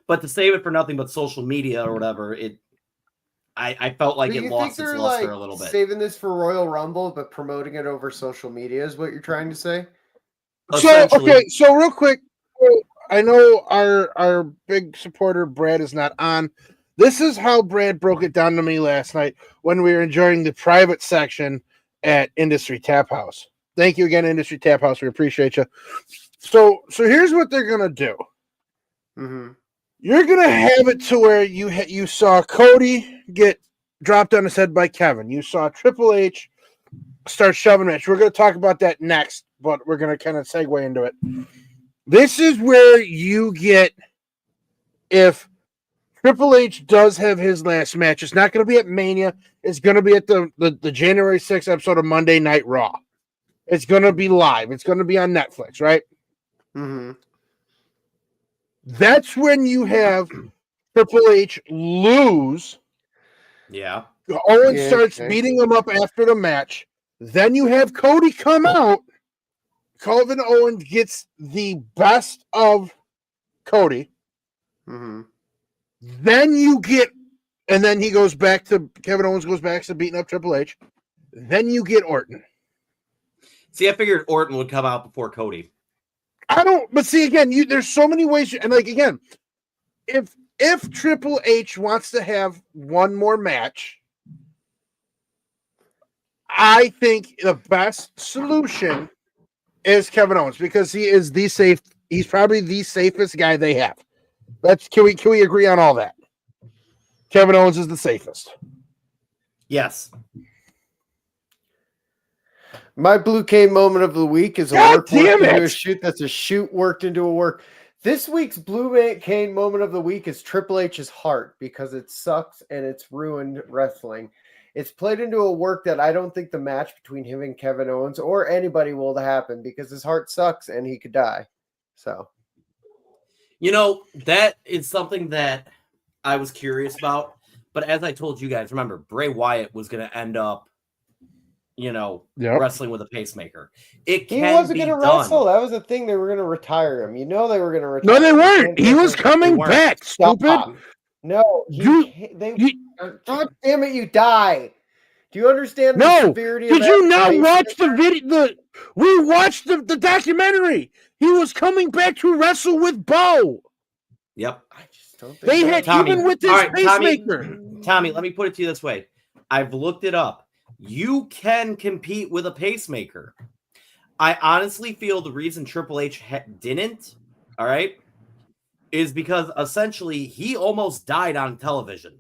But to save it for nothing but social media or whatever, I felt like it lost its luster a little bit. Saving this for Royal Rumble, but promoting it over social media is what you're trying to say? So real quick, I know our big supporter Brad is not on. This is how Brad broke it down to me last night when we were enjoying the private section at Industry Tap House. Thank you again, Industry Tap House. We appreciate you. So here's what they're gonna do. Mm-hmm. You're gonna have it to where you saw Cody get dropped on his head by Kevin. You saw Triple H start shoving match. We're gonna talk about that next, but we're gonna kind of segue into it. This is where you get, if Triple H does have his last match, it's not going to be at Mania. It's going to be at the January 6th episode of Monday Night Raw. It's going to be live. It's going to be on Netflix, right? Mm-hmm. That's when you have Triple H lose. Yeah. Owens starts beating him up after the match. Then you have Cody come out. Kevin Owens gets the best of Cody. Mm-hmm. Then then he goes back to Kevin Owens goes back to beating up Triple H. Then you get Orton. See, I figured Orton would come out before Cody. But see again, there's so many ways, and like again, if Triple H wants to have one more match, I think the best solution is Kevin Owens because he is he's probably the safest guy they have. Can we agree on all that? Kevin Owens is the safest. Yes. My Blue Cane moment of the week is a work worked into a shoot that's a shoot worked into a work. This week's Blue Cane moment of the week is Triple H's heart because it sucks and it's ruined wrestling. It's played into a work that I don't think the match between him and Kevin Owens or anybody will happen because his heart sucks and he could die. So, that is something that I was curious about. But as I told you guys, remember, Bray Wyatt was going to end up, wrestling with a pacemaker. He wasn't going to wrestle. That was the thing. They were going to retire him. They were going to retire him. No, they weren't. He was coming back, stupid. No, God damn it, you die. Do you understand the severity of that? Did you not watch the video? We watched the documentary. He was coming back to wrestle with Bo. Yep. I just don't think they had Tommy, even with this pacemaker. Tommy, let me put it to you this way. I've looked it up. You can compete with a pacemaker. I honestly feel the reason Triple H didn't, all right, is because essentially he almost died on television.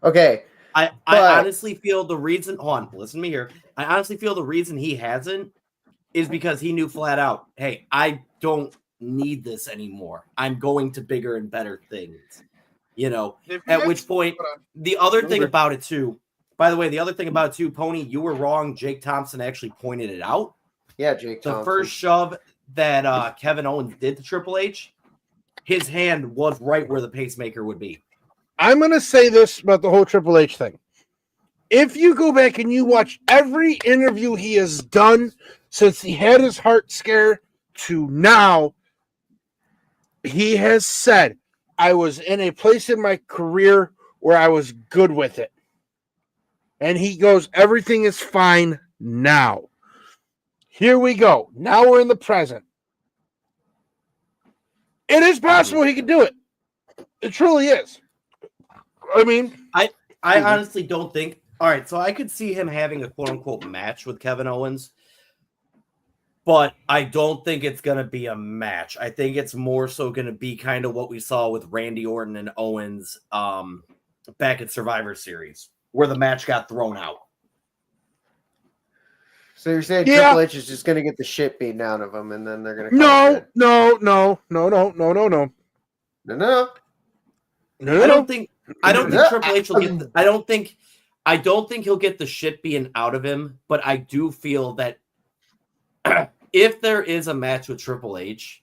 Okay. I honestly feel the reason, hold on, listen to me here. I honestly feel the reason he hasn't is because he knew flat out, hey, I don't need this anymore. I'm going to bigger and better things. At which point, the other thing about it too, by the way, Pony, you were wrong. Jake Thompson actually pointed it out. Yeah, Jake Thompson. The first shove that Kevin Owens did to Triple H, his hand was right where the pacemaker would be. I'm going to say this about the whole Triple H thing. If you go back and you watch every interview he has done since he had his heart scare to now, he has said, I was in a place in my career where I was good with it. And he goes, everything is fine now. Here we go. Now we're in the present. It is possible he can do it. It truly is. I mean, I honestly don't think. All right, so I could see him having a quote unquote match with Kevin Owens, but I don't think it's going to be a match. I think it's more so going to be kind of what we saw with Randy Orton and Owens back at Survivor Series, where the match got thrown out. So you're saying Triple H is just going to get the shit beaten out of him, and then they're going to No. I don't think Triple H will get. I don't think he'll get the shit being out of him. But I do feel that if there is a match with Triple H,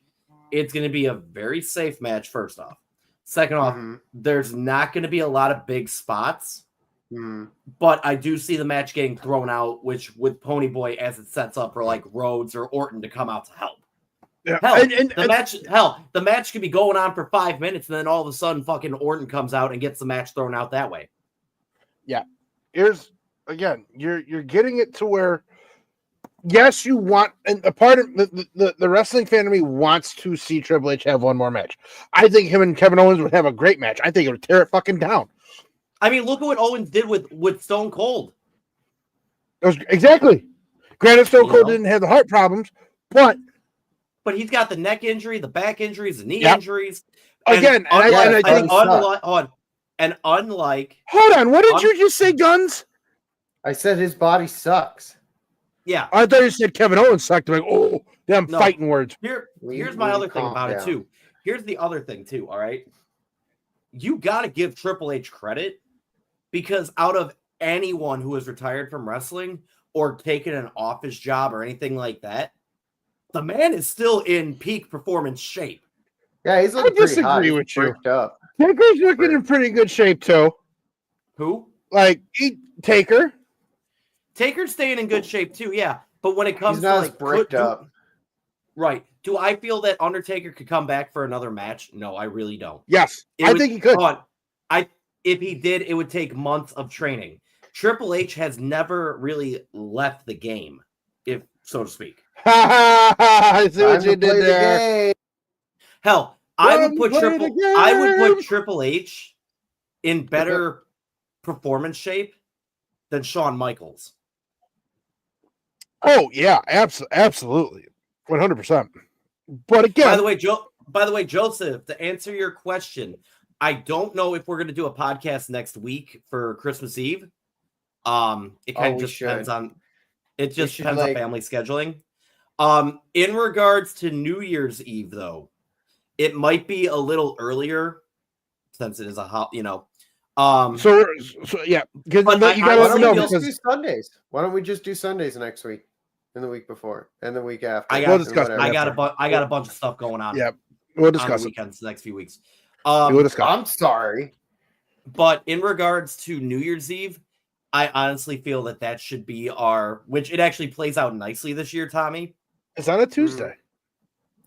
it's going to be a very safe match. First off, second off, there's not going to be a lot of big spots. But I do see the match getting thrown out, which with Ponyboy as it sets up for like Rhodes or Orton to come out to help. Yeah. The match could be going on for 5 minutes, and then all of a sudden, fucking Orton comes out and gets the match thrown out that way. Yeah, you're getting it to where, yes, you want, and a part of the wrestling fan of me wants to see Triple H have one more match. I think him and Kevin Owens would have a great match. I think it would tear it fucking down. I mean, look at what Owens did with Stone Cold. It was exactly. Granted, Stone Cold didn't have the heart problems, but he's got the neck injury, the back injuries, the knee injuries. Again, unlike, hold on, what did you just say, Guns? I said his body sucks. Yeah, I thought you said Kevin Owens sucked. I'm like, damn fighting words. Here's my other thing about it too. Here's the other thing too. All right, you got to give Triple H credit because out of anyone who has retired from wrestling, or taken an office job or anything like that, the man is still in peak performance shape. Yeah, he's looking pretty hot. disagree He's with you. bricked up. Taker's looking in pretty good shape too. Who? Like Taker. Taker's staying in good shape too, yeah. But when it comes He's not to as bricked up. Right. Do I feel that Undertaker could come back for another match? No, I really don't. Yes, I think he could. If he did, it would take months of training. Triple H has never really left the game, if so to speak. I see what you did there. Hell, I would put Triple H in better performance shape than Shawn Michaels. Oh yeah, absolutely, 100%. But again, by the way, Joseph, to answer your question, I don't know if we're going to do a podcast next week for Christmas Eve. It kind of just depends on on family scheduling. In regards to New Year's Eve, though, it might be a little earlier since it is a so yeah, you gotta know because do Sundays. Why don't we just do Sundays next week, and the week before, and the week after? I got a bunch of stuff going on. Yeah, we'll discuss on the weekends the next few weeks. We'll discuss. I'm sorry, but in regards to New Year's Eve, I honestly feel that should be which it actually plays out nicely this year, Tommy. It's on a Tuesday.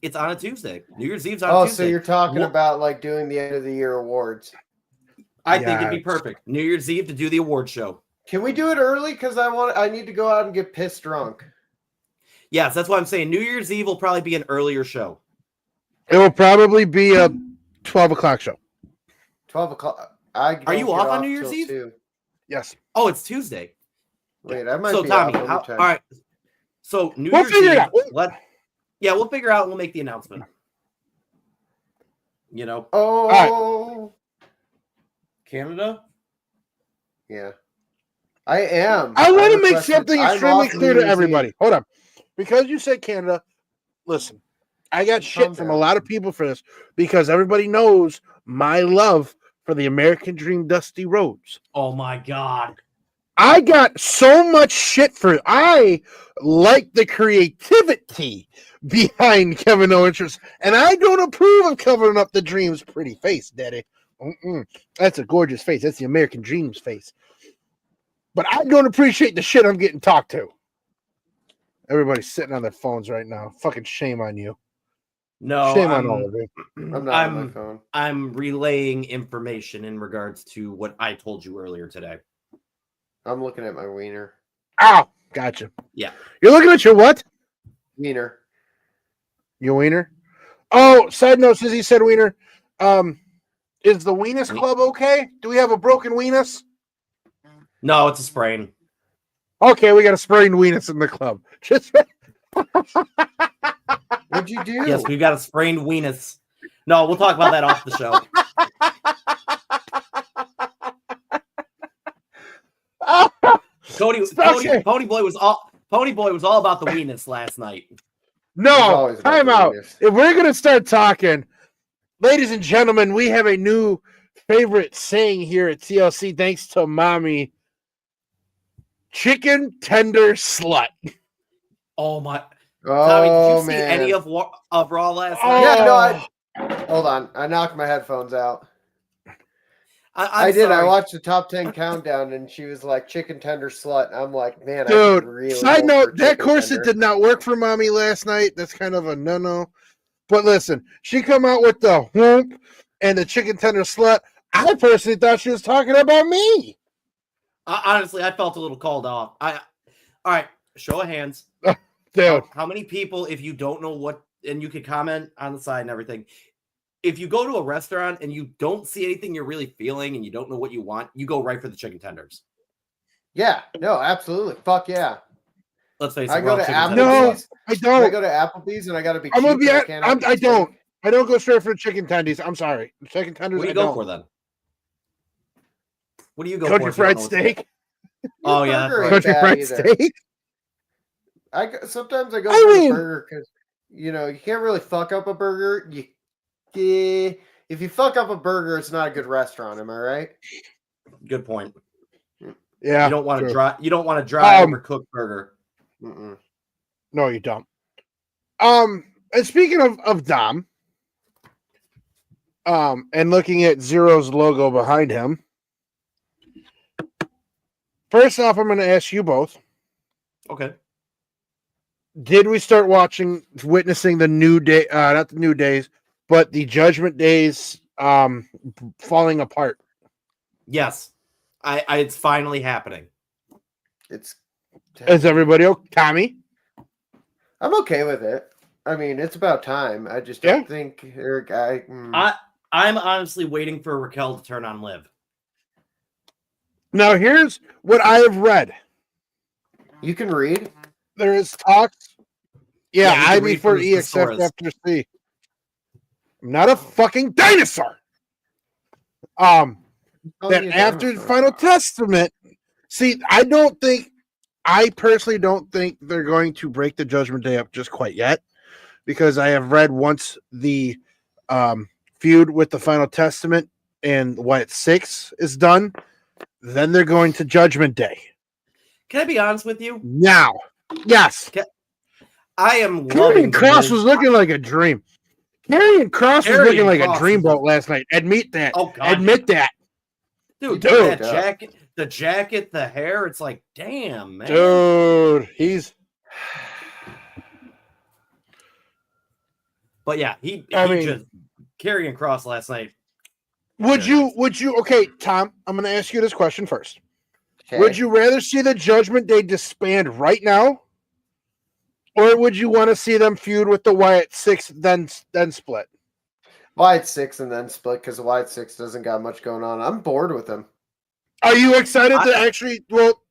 It's on a Tuesday. New Year's Eve's on Tuesday. So you're talking about like doing the end of the year awards. I think it'd be perfect. New Year's Eve to do the award show. Can we do it early? Because I need to go out and get pissed drunk. Yes, that's what I'm saying. New Year's Eve will probably be an earlier show. It will probably be a 12 o'clock show. 12 o'clock. Are you off on New Year's Eve? 2. Yes. Oh, it's Tuesday. Wait, I might be Tommy, off. all right. So New We'll Year's figure Eve. it out. We'll figure out and we'll make the announcement. You know. Oh. Right. Canada? Yeah. I am. I want to make something extremely clear to everybody. Hold on. Because you said Canada, listen, I got shit from a lot of people for this because everybody knows my love for the American Dream Dusty Rhodes. Oh my God. I got so much shit for it. I like the creativity behind Kevin Owens, and I don't approve of covering up the Dream's pretty face, Daddy. That's a gorgeous face. That's the American Dream's face. But I don't appreciate the shit I'm getting talked to. Everybody's sitting on their phones right now. Fucking shame on you. No, shame on all of you. I'm not on my phone. I'm relaying information in regards to what I told you earlier today. I'm looking at my wiener. Ow! Gotcha. Yeah. You're looking at your what? Wiener. Your wiener? Oh, side note, since he said wiener, is the Weenus Club okay? Do we have a broken Weenus? No, it's a sprain. Okay, we got a sprained Weenus in the club. What'd you do? Yes, we've got a sprained Weenus. No, we'll talk about that off the show. Ponyboy was all about the Weenus last night. No, time out. If we're gonna start talking, ladies and gentlemen, we have a new favorite saying here at TLC, thanks to Mommy. Chicken tender slut. Oh my! Tommy, did you see any of Raw last night? Yeah, no. Hold on, I knocked my headphones out. I did. I watched the top 10 countdown, and she was like "chicken tender slut." I'm like, man, dude. I really side note: that corset did not work for Mommy last night. That's kind of a no. But listen, she come out with the whoop and the chicken tender slut. I personally thought she was talking about me. Honestly, I felt a little called off. All right, show of hands. Dude. How many people, if you don't know what, and you could comment on the side and everything, if you go to a restaurant and you don't see anything you're really feeling and you don't know what you want, you go right for the chicken tenders. Yeah, no, absolutely. Fuck yeah. Let's face it. I go to Applebee's. No, I don't. I go to Applebee's and I got to be cheap. I'm gonna be. I don't. I don't go straight for the chicken tendies. I'm sorry. Chicken tenders. What do you go for then? What do you go Country for? Fried Steak. Oh yeah, Country Fried Steak. Sometimes I go for a burger because you can't really fuck up a burger. If you fuck up a burger, it's not a good restaurant. Am I right? Good point. Yeah, You don't want to true. dry. You don't want to dry overcooked burger. Mm-mm. No, you don't. And speaking of Dom, and looking at Zero's logo behind him. First off, I'm going to ask you both. Okay. Did we start witnessing the new day? Not the new days, but the Judgment Days falling apart. Yes, it's finally happening. It's. Is everybody okay? Tommy? I'm okay with it. I mean, it's about time. I just don't think Eric. I'm honestly waiting for Raquel to turn on Liv. Now, here's what I have read. You can read. There is talks. Yeah, I before for EXF after C. I'm not a fucking dinosaur. That after the Final Testament. See, I personally don't think they're going to break the Judgment Day up just quite yet, because I have read once the feud with the Final Testament and Wyatt 6 is done, then they're going to Judgment Day. Can I be honest with you? Now, yes. I am Karrion Kross was looking like a dream. Karrion Kross was looking like a dreamboat last night. Admit that. Oh, God. Admit that. Dude, that jacket, the jacket, the hair, it's like, damn, man. Dude, he's... But yeah, Karrion Kross last night. Would you, okay, Tom, I'm going to ask you this question first. Okay. Would you rather see the Judgment Day disband right now? Or would you want to see them feud with the Wyatt 6, then split? Wyatt 6 and then split, because Wyatt 6 doesn't got much going on. I'm bored with him. Are you excited to actually,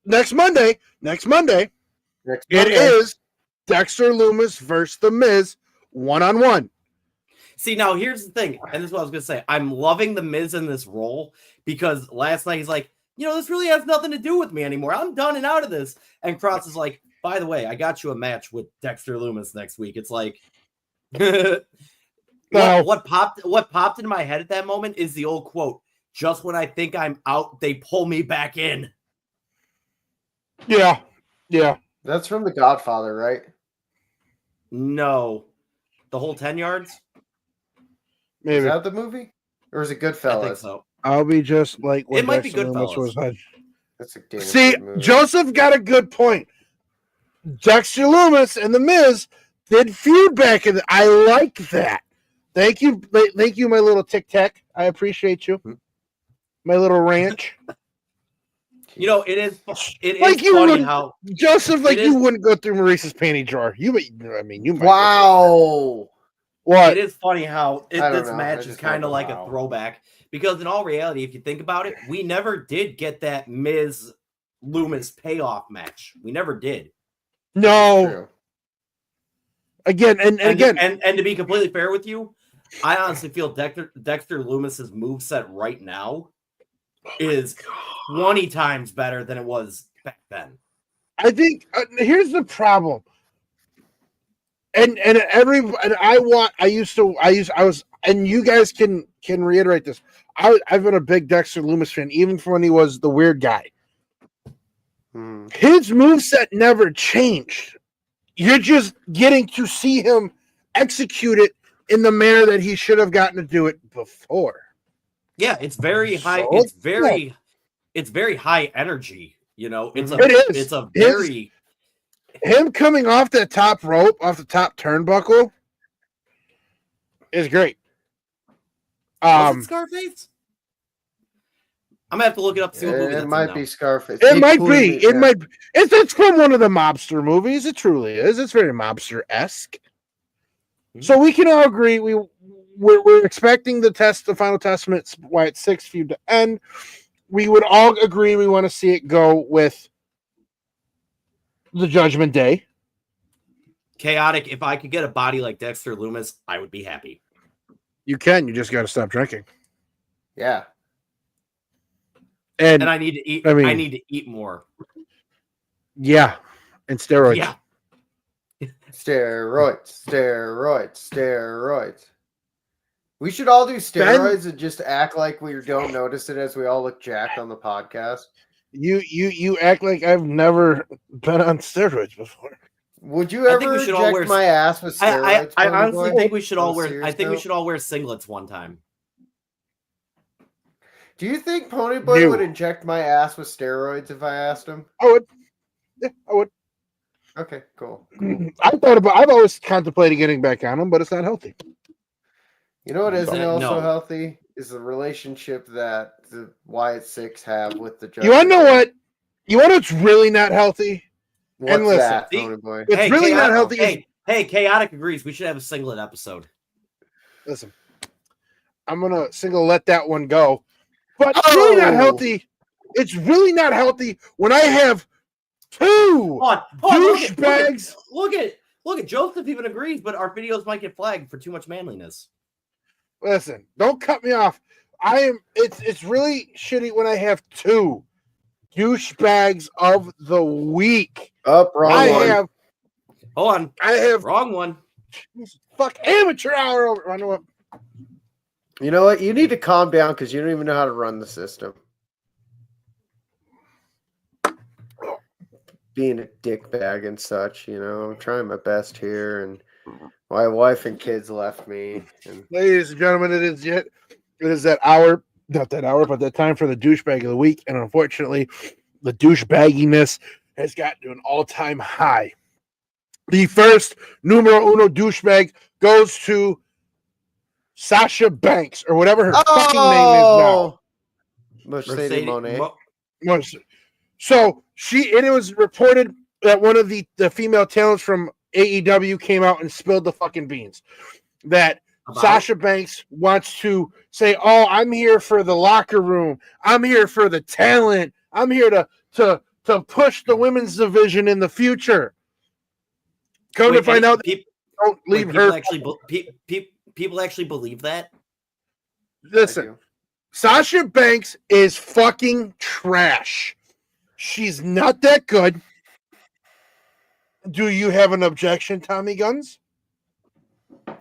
next Monday, it is Dexter Lumis versus The Miz, 1-on-1. See, now here's the thing, and this is what I was going to say. I'm loving The Miz in this role, because last night he's like, this really has nothing to do with me anymore. I'm done and out of this. And Kross is like, by the way, I got you a match with Dexter Lumis next week. It's like, what popped into my head at that moment is the old quote, just when I think I'm out, they pull me back in. Yeah. That's from The Godfather, right? No. The whole 10 yards? Maybe. Is that the movie? Or is it Goodfellas? I think so. I'll be just like it might be Goodfellas. That's a damn See, good movie. Joseph got a good point. Dexter Lumis and The Miz did feud back in I like that. Thank you, my little Tic Tac. I appreciate you. My little ranch. It is like funny how Joseph, you wouldn't go through Maurice's panty drawer. You might. Wow. What? It is funny how this match is kind of like a throwback, because in all reality, if you think about it, we never did get that Miz Lumis payoff match. We never did. No. Again, and to be completely fair with you, I honestly feel Dexter Lumis's moveset right now is 20 times better than it was back then. I think here's the problem. And you guys can reiterate this. I've been a big Dexter Lumis fan, even from when he was the weird guy. His moveset never changed. You're just getting to see him execute it in the manner that he should have gotten to do it before. Yeah, it's very high. So, it's very high energy. It's a very him coming off that top rope, off the top turnbuckle, is great. Was it Scarface? I'm gonna have to look it up. To see what movie it might be Scarface. It might be. It might. It's from one of the mobster movies. It truly is. It's very mobster-esque. So we can all agree we're expecting the Final Testament Wyatt 6 feud to end. We would all agree we want to see it go with the Judgment Day. Chaotic. If I could get a body like Dexter Lumis, I would be happy. You can. You just got to stop drinking. Yeah. And I need to eat. I need to eat more. Yeah. And steroids. Yeah. Steroids. We should all do steroids and just act like we don't notice it as we all look jacked on the podcast. You act like I've never been on steroids before. Would you ever inject my ass with steroids? I honestly think we should all On a wear. serious I think we note? should all wear singlets one time. Do you think Ponyboy would inject my ass with steroids if I asked him? I would. Yeah, I would. Okay, cool. I've always contemplated getting back on them, but it's not healthy. You know what isn't also No. healthy? Is the relationship that the Wyatt Six have with the judge. You want to know what? You want what's really not healthy? What's and listen, that, Ponyboy? It's really not healthy. Hey, Chaotic agrees. We should have a singlet episode. Listen, I'm gonna let that one go. But it's really not healthy. It's really not healthy when I have two douchebags. Look at Joseph even agrees, but our videos might get flagged for too much manliness. Listen, don't cut me off. It's really shitty when I have two douchebags of the week. Wrong one. Hold on. I have wrong one. Fuck amateur hour over. I know what. You know what? You need to calm down because you don't even know how to run the system. Being a dickbag and such, I'm trying my best here, and my wife and kids left me. And... Ladies and gentlemen, it is that hour, not that hour, but that time for the douchebag of the week, and unfortunately, the douchebagginess has gotten to an all-time high. The first numero uno douchebag goes to Sasha Banks, or whatever her fucking name is now. Mercedes Monet. So it was reported that one of the female talents from AEW came out and spilled the fucking beans. That Sasha Banks wants to say, "Oh, I'm here for the locker room. I'm here for the talent. I'm here to push the women's division in the future." Come to find out, don't leave her. People actually believe that. Listen, Sasha Banks is fucking trash. She's not that good. Do you have an objection, Tommy Guns?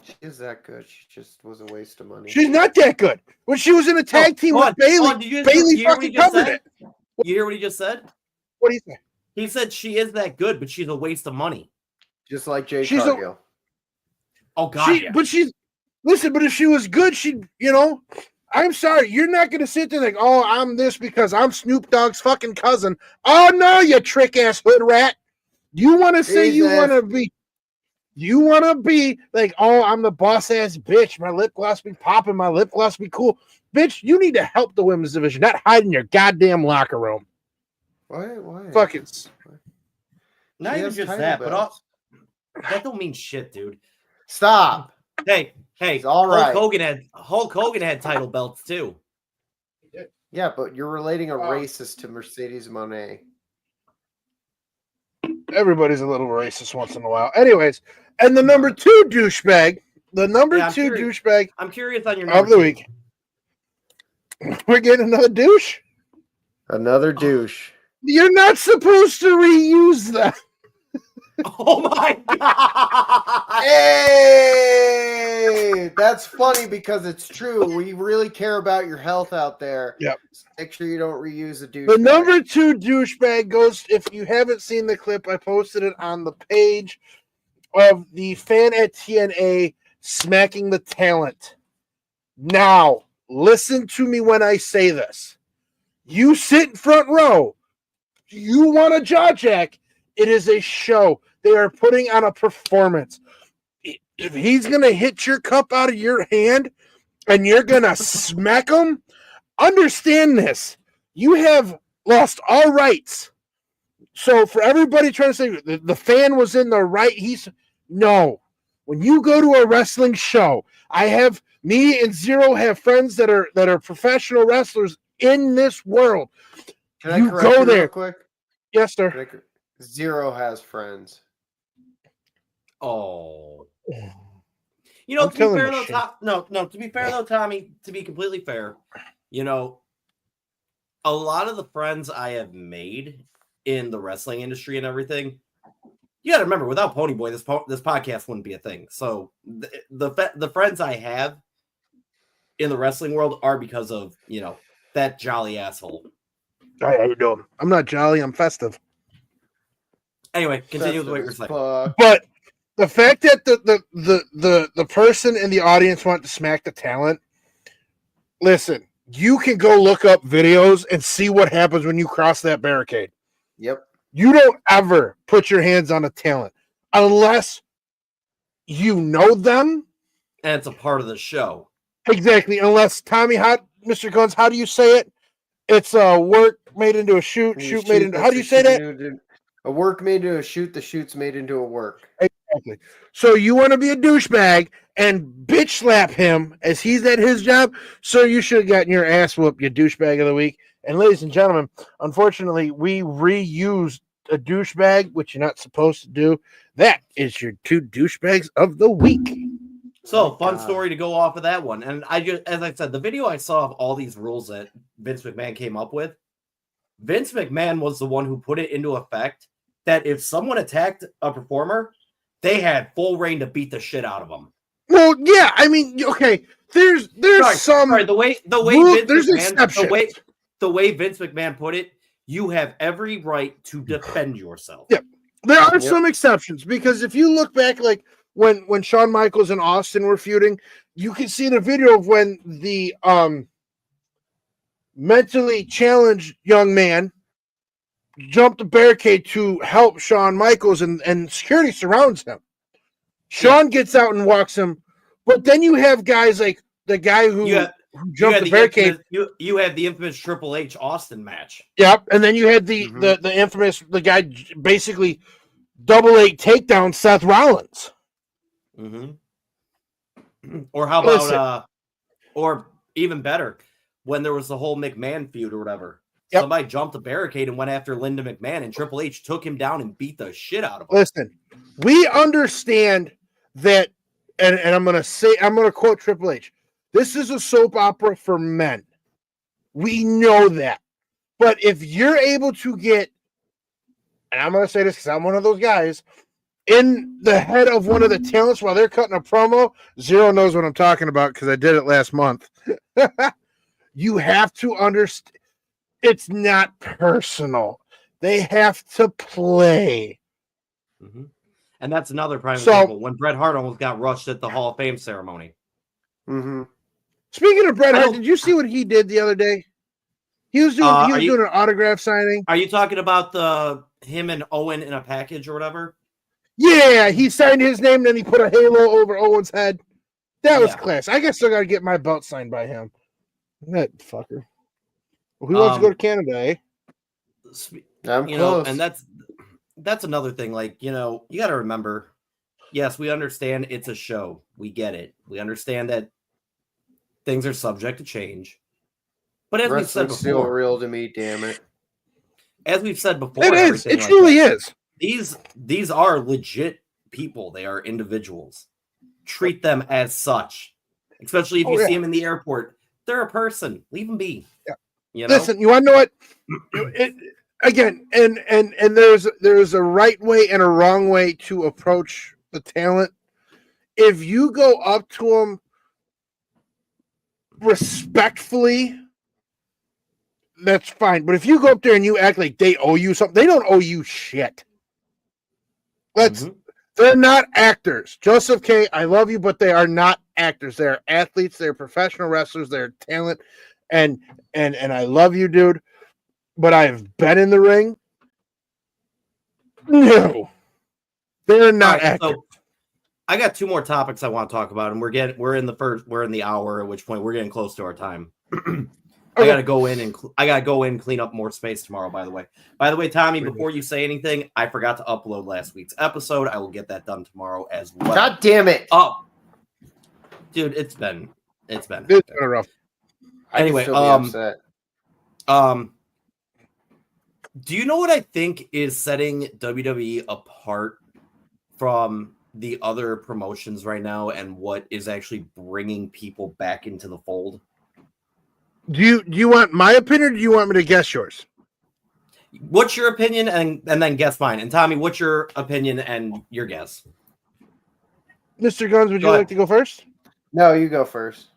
She is that good. She just was a waste of money. She's not that good. When she was in a tag team with Bailey, Bailey fucking covered it. You hear what he just said? What do you say? He said she is that good, but she's a waste of money. Just like Jade Cargill. Oh, God. But if she was good, she'd, I'm sorry, you're not going to sit there like, "Oh, I'm this because I'm Snoop Dogg's fucking cousin." Oh, no, you trick-ass hood rat. You want to say you want to be like, "Oh, I'm the boss-ass bitch. My lip gloss be popping. My lip gloss be cool." Bitch, you need to help the women's division, not hide in your goddamn locker room. Why? Fucking. Not even just that, but that don't mean shit, dude. Stop. Hey, all right. Hulk Hogan had title belts too. Yeah, but you're relating a racist to Mercedes Monet. Everybody's a little racist once in a while. Anyways, and the number two douchebag, douchebag. I'm curious on your of the week. We're getting another douche. Another douche. You're not supposed to reuse that. Oh my God! Hey, that's funny because it's true. We really care about your health out there. Yep. So make sure you don't reuse a douche. The number two douchebag goes. If you haven't seen the clip, I posted it on the page of the fan at TNA smacking the talent. Now, listen to me when I say this. You sit in front row. You want a jaw jack. It is a show. They are putting on a performance. If he's going to hit your cup out of your hand and you're going to smack him, understand this. You have lost all rights. So for everybody trying to say the fan was in the right, no. When you go to a wrestling show, me and Zero have friends that are professional wrestlers in this world. Can I correct you there real quick? Yes, sir. Zero has friends. Oh. To be fair though, to be fair though, Tommy, to be completely fair, a lot of the friends I have made in the wrestling industry and everything, you got to remember, without Ponyboy, this podcast wouldn't be a thing. So the friends I have in the wrestling world are because of, that jolly asshole. Hi, how you doing? I'm not jolly. I'm festive. Anyway, continue with what you're saying. But the fact that the person in the audience want to smack the talent, listen, you can go look up videos and see what happens when you cross that barricade. Yep. You don't ever put your hands on a talent unless you know them. And it's a part of the show. Exactly. Unless, Tommy, Mr. Guns, how do you say it? It's a work made into a shoot, shoot made into... How do you say that? A work made into a shoot, the shoot's made into a work. Exactly. So you want to be a douchebag and bitch slap him as he's at his job, so you should have gotten your ass whooped, you douchebag of the week. And ladies and gentlemen, unfortunately, we reused a douchebag, which you're not supposed to do. That is your 2 douchebags of the week. So, fun story to go off of that one. And I just, as I said, the video I saw of all these rules that Vince McMahon came up with, Vince McMahon was the one who put it into effect that if someone attacked a performer, they had full reign to beat the shit out of them. Well, yeah, I mean, okay, there's some the way rule, Vince there's McMahon, exceptions. the way Vince McMahon put it, you have every right to defend yourself. Yeah, there are some exceptions, because if you look back, like when Shawn Michaels and Austin were feuding, you can see the video of when the mentally challenged young man jumped the barricade to help Shawn Michaels, and security surrounds him. Shawn gets out and walks him, but then you have guys like the guy who jumped the barricade. You have the infamous Triple H Austin match. Yep, and then you had the infamous, the guy basically double 8 takedown Seth Rollins. Mm-hmm. Or how about or even better, when there was the whole McMahon feud or whatever. Yep. Somebody jumped the barricade and went after Linda McMahon, and Triple H took him down and beat the shit out of him. Listen, we understand that, and I'm going to quote Triple H. This is a soap opera for men. We know that. But if you're able to get, and I'm going to say this because I'm one of those guys, in the head of one of the talents while they're cutting a promo, Zero knows what I'm talking about because I did it last month. You have to understand. It's not personal. They have to play. Mm-hmm. And that's another prime example. When Bret Hart almost got rushed at the Hall of Fame ceremony. Mm-hmm. Speaking of Bret Hart, did you see what he did the other day? He was doing doing an autograph signing. Are you talking about him and Owen in a package or whatever? Yeah, he signed his name, and then he put a halo over Owen's head. That was class. I guess I got to get my belt signed by him. That fucker. Who wants to go to Canada, eh? I'm close. And that's another thing. Like, you got to remember, yes, we understand it's a show. We get it. We understand that things are subject to change. But as we've said before, still real to me, damn it. As we've said before, it is. It truly is. These are legit people. They are individuals. Treat them as such. Especially if you see them in the airport. They're a person. Leave them be. Yeah. Listen, you want to know what? Again, and there's a right way and a wrong way to approach the talent. If you go up to them respectfully, that's fine. But if you go up there and you act like they owe you something, they don't owe you shit. They're not actors. Joseph K., I love you, but they are not actors. They are athletes. They're professional wrestlers. They're talent. And I love you, dude. But I've been in the ring. No. They're not actors. So I got 2 more topics I want to talk about, and we're in the hour, at which point we're getting close to our time. I gotta go in, clean up more space tomorrow. By the way, Tommy, before you say anything, I forgot to upload last week's episode. I will get that done tomorrow as well. God damn it! Oh, dude, it's been rough. Anyway, do you know what I think is setting WWE apart from the other promotions right now, and what is actually bringing people back into the fold? Do you want my opinion, or do you want me to guess yours? What's your opinion, and then guess mine? And Tommy, what's your opinion and your guess? Mr. Guns, would you like to go first? No, you go first.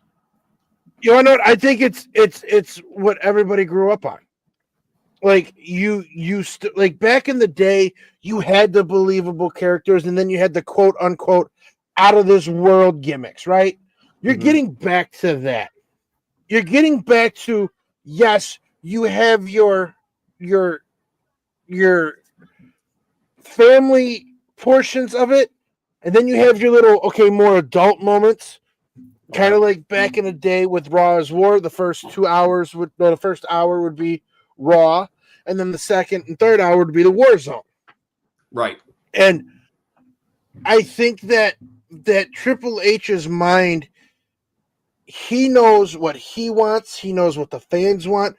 You want to know what? I think it's what everybody grew up on. like you used to, like back in the day, you had the believable characters, and then you had the quote unquote out of this world gimmicks, right? You're getting back to that. You're getting back to, yes, you have your family portions of it, and then you have your little more adult moments, kind of like back in the day with Raw as War. The first 2 hours the first hour would be Raw, and then the second and third hour would be the War Zone. Right. And I think that Triple H's mind, he knows what he wants, he knows what the fans want.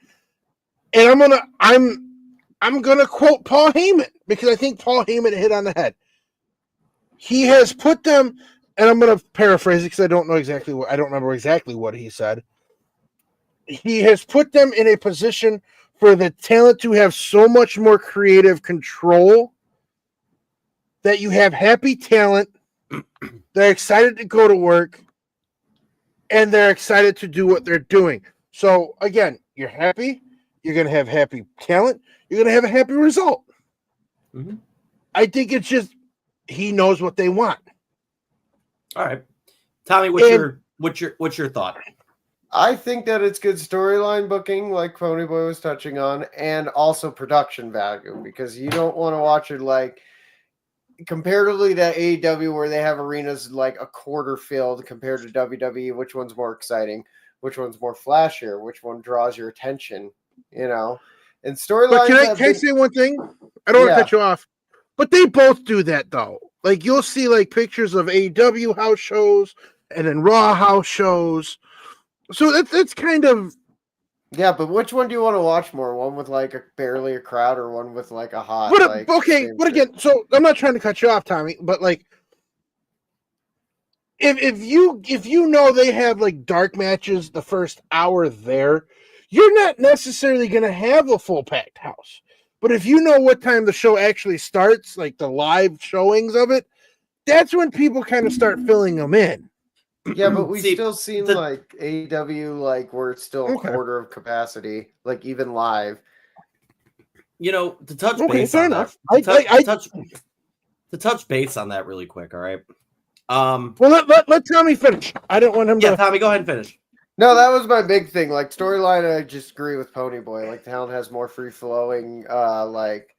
And I'm gonna quote Paul Heyman, because I think Paul Heyman hit on the head. He has put them, and I'm gonna paraphrase it because I don't remember exactly what he said. He has put them in a position for the talent to have so much more creative control that you have happy talent. They're excited to go to work, and they're excited to do what they're doing. So again, you're happy. You're going to have happy talent. You're going to have a happy result. Mm-hmm. I think it's just he knows what they want. All right, Tommy, what's your thought? I think that it's good storyline booking, like Ponyboy was touching on, and also production value, because you don't want to watch it like comparatively to AEW, where they have arenas like a quarter filled, compared to WWE. Which one's more exciting? Which one's more flashier? Which one draws your attention? And storylines. But can I say one thing? I don't want to cut you off, but they both do that though. Like you'll see like pictures of AEW house shows and then Raw house shows. So that's kind of. Yeah, but which one do you want to watch more? One with like barely a crowd, or one with like a hot? But again, so I'm not trying to cut you off, Tommy, but like, if you know they have like dark matches the first hour there, you're not necessarily going to have a full packed house. But if you know what time the show actually starts, like the live showings of it, that's when people kind of start filling them in. Yeah, but we've still seen like AEW, like where it's still a quarter of capacity, like even live. To touch base on that. To touch base on that really quick, all right? Well, let Tommy finish. I don't want him to. Yeah, Tommy, go ahead and finish. No, that was my big thing. Like storyline, I just agree with Ponyboy. Like talent has more free flowing, like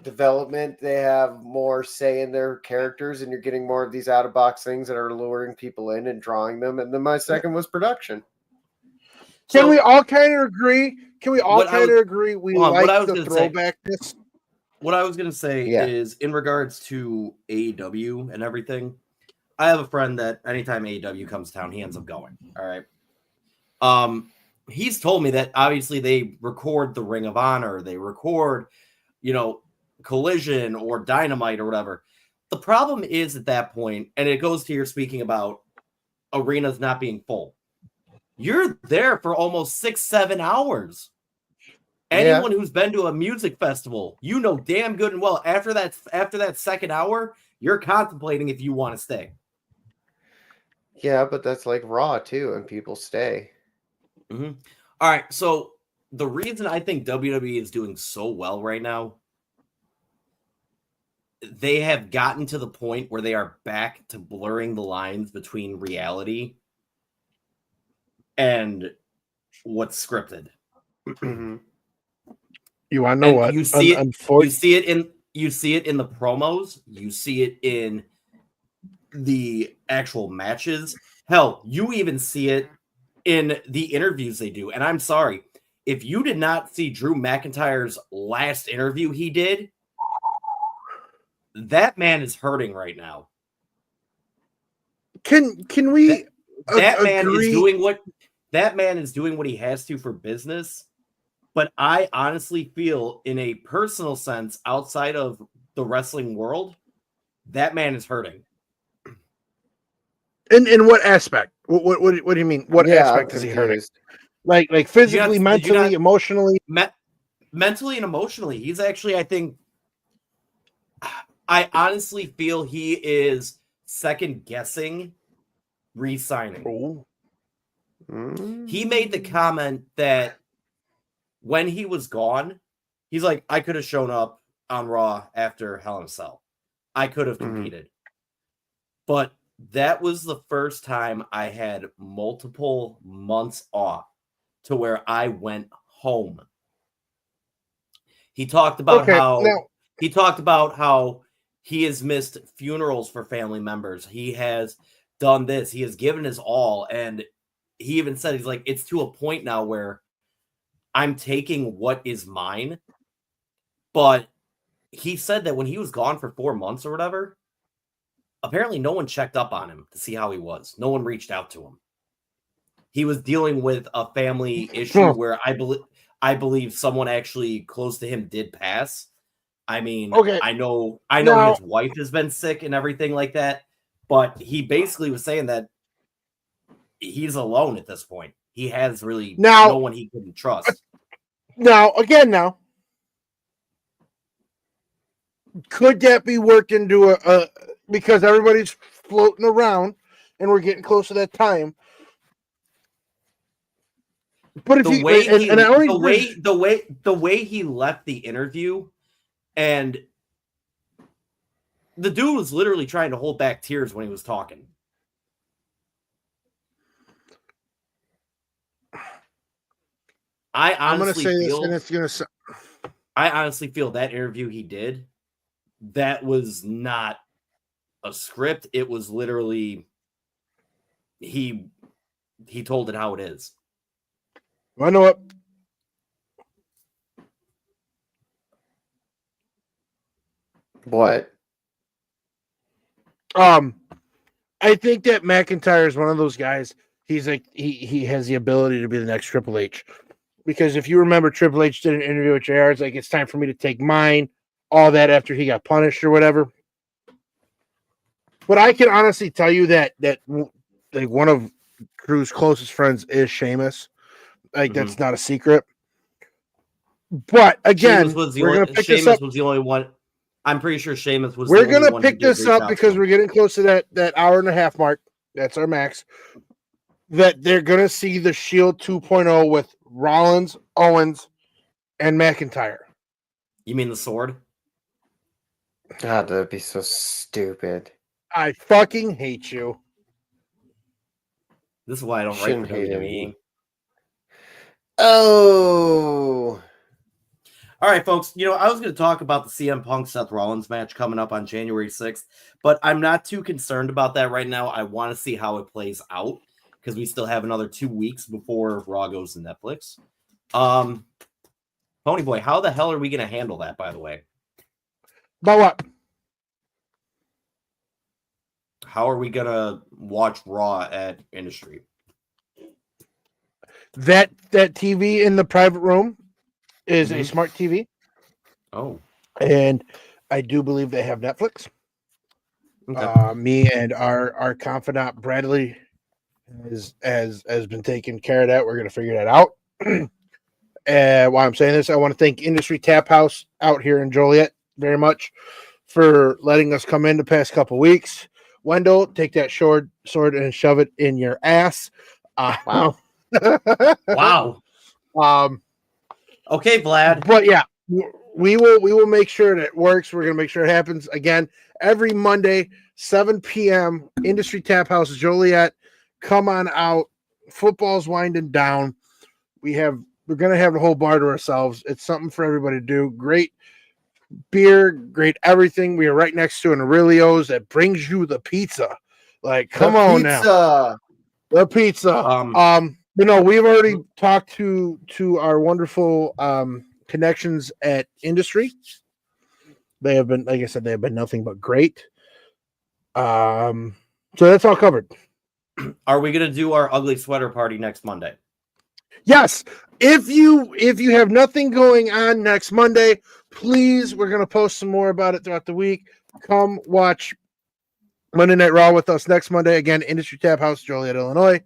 development. They have more say in their characters, and you're getting more of these out of box things that are luring people in and drawing them. And then my second was production. Can we all kind of agree? We like the throwbackness. What I was going to say is, in regards to AEW and everything, I have a friend that anytime AEW comes to town, he ends up going. All right. He's told me that obviously they record the Ring of Honor, they record, Collision or Dynamite or whatever. The problem is at that point, and it goes to your speaking about arenas not being full. You're there for almost 6-7 hours. Anyone who's been to a music festival, damn good and well, after that second hour, you're contemplating if you want to stay. Yeah, but that's like Raw too, and people stay. Mm-hmm. All right, so the reason I think WWE is doing so well right now, they have gotten to the point where they are back to blurring the lines between reality and what's scripted. Mm-hmm. You want to know what? You see it in the promos. You see it in the actual matches. Hell, you even see it in the interviews they do. And I'm sorry, if you did not see Drew McIntyre's last interview he did, that man is hurting right now. Can we? That man is doing what he has to for business. But I honestly feel, in a personal sense, outside of the wrestling world, that man is hurting. In what aspect? What do you mean? What aspect is he hurting? Like physically, mentally, emotionally? Mentally and emotionally. He's actually, I honestly feel he is second guessing re-signing. Oh. He made the comment that when he was gone, he's like, I could have shown up on Raw after Hell in a Cell. I could have competed. But that was the first time I had multiple months off to where I went home. He talked about how he has missed funerals for family members. He has done this. He has given his all. And he even said, he's like, it's to a point now where I'm taking what is mine. But he said that when he was gone for 4 months or whatever, apparently no one checked up on him to see how he was. No one reached out to him. He was dealing with a family issue where I believe someone actually close to him did pass. I mean, I know his wife has been sick and everything like that, but he basically was saying that he's alone at this point. He has really no one he couldn't trust. Could that be worked into a because everybody's floating around and we're getting close to that time? But if the way he left the interview, and the dude was literally trying to hold back tears when he was talking. I honestly feel that interview he did, that was not a script. It was literally he told it how it is. I know it. What? I think that McIntyre is one of those guys. He's like he has the ability to be the next Triple H, because if you remember, Triple H did an interview with JR. It's like, it's time for me to take mine. All that after he got punished or whatever. But I can honestly tell you that like one of Drew's closest friends is Sheamus. Like that's not a secret. But again, Sheamus was the only one. I'm pretty sure Sheamus was. We're gonna pick this up because we're getting close to that hour and a half mark. That's our max. That they're gonna see the Shield 2.0 with Rollins, Owens, and McIntyre. You mean the sword? God, that'd be so stupid. I fucking hate you. This is why I don't write for WWE. Oh. All right, folks. I was going to talk about the CM Punk Seth Rollins match coming up on January 6th, but I'm not too concerned about that right now. I want to see how it plays out because we still have another 2 weeks before Raw goes to Netflix. Ponyboy, how the hell are we going to handle that, by the way? About what? How are we going to watch Raw at Industry? That TV in the private room is a smart TV. Oh. And I do believe they have Netflix. Okay. Me and our confidant Bradley has been taking care of that. We're going to figure that out. And while I'm saying this, I want to thank Industry Tap House out here in Joliet very much for letting us come in the past couple weeks. Wendell, take that sword and shove it in your ass. Wow. Wow. Okay, Vlad. But yeah, we will make sure that it works. We're going to make sure it happens again every Monday, 7 p.m. Industry Tap House, Joliet. Come on out. Football's winding down. We're going to have the whole bar to ourselves. It's something for everybody to do. Great beer, great everything. We are right next to an Aurelio's that brings you the pizza. Like, come on now. The pizza. But no, we've already talked to our wonderful connections at Industry. They have been, like I said, they have been nothing but great. So that's all covered. Are we going to do our ugly sweater party next Monday? Yes. If you have nothing going on next Monday, please, we're going to post some more about it throughout the week. Come watch Monday Night Raw with us next Monday. Again, Industry Tap House, Joliet, Illinois.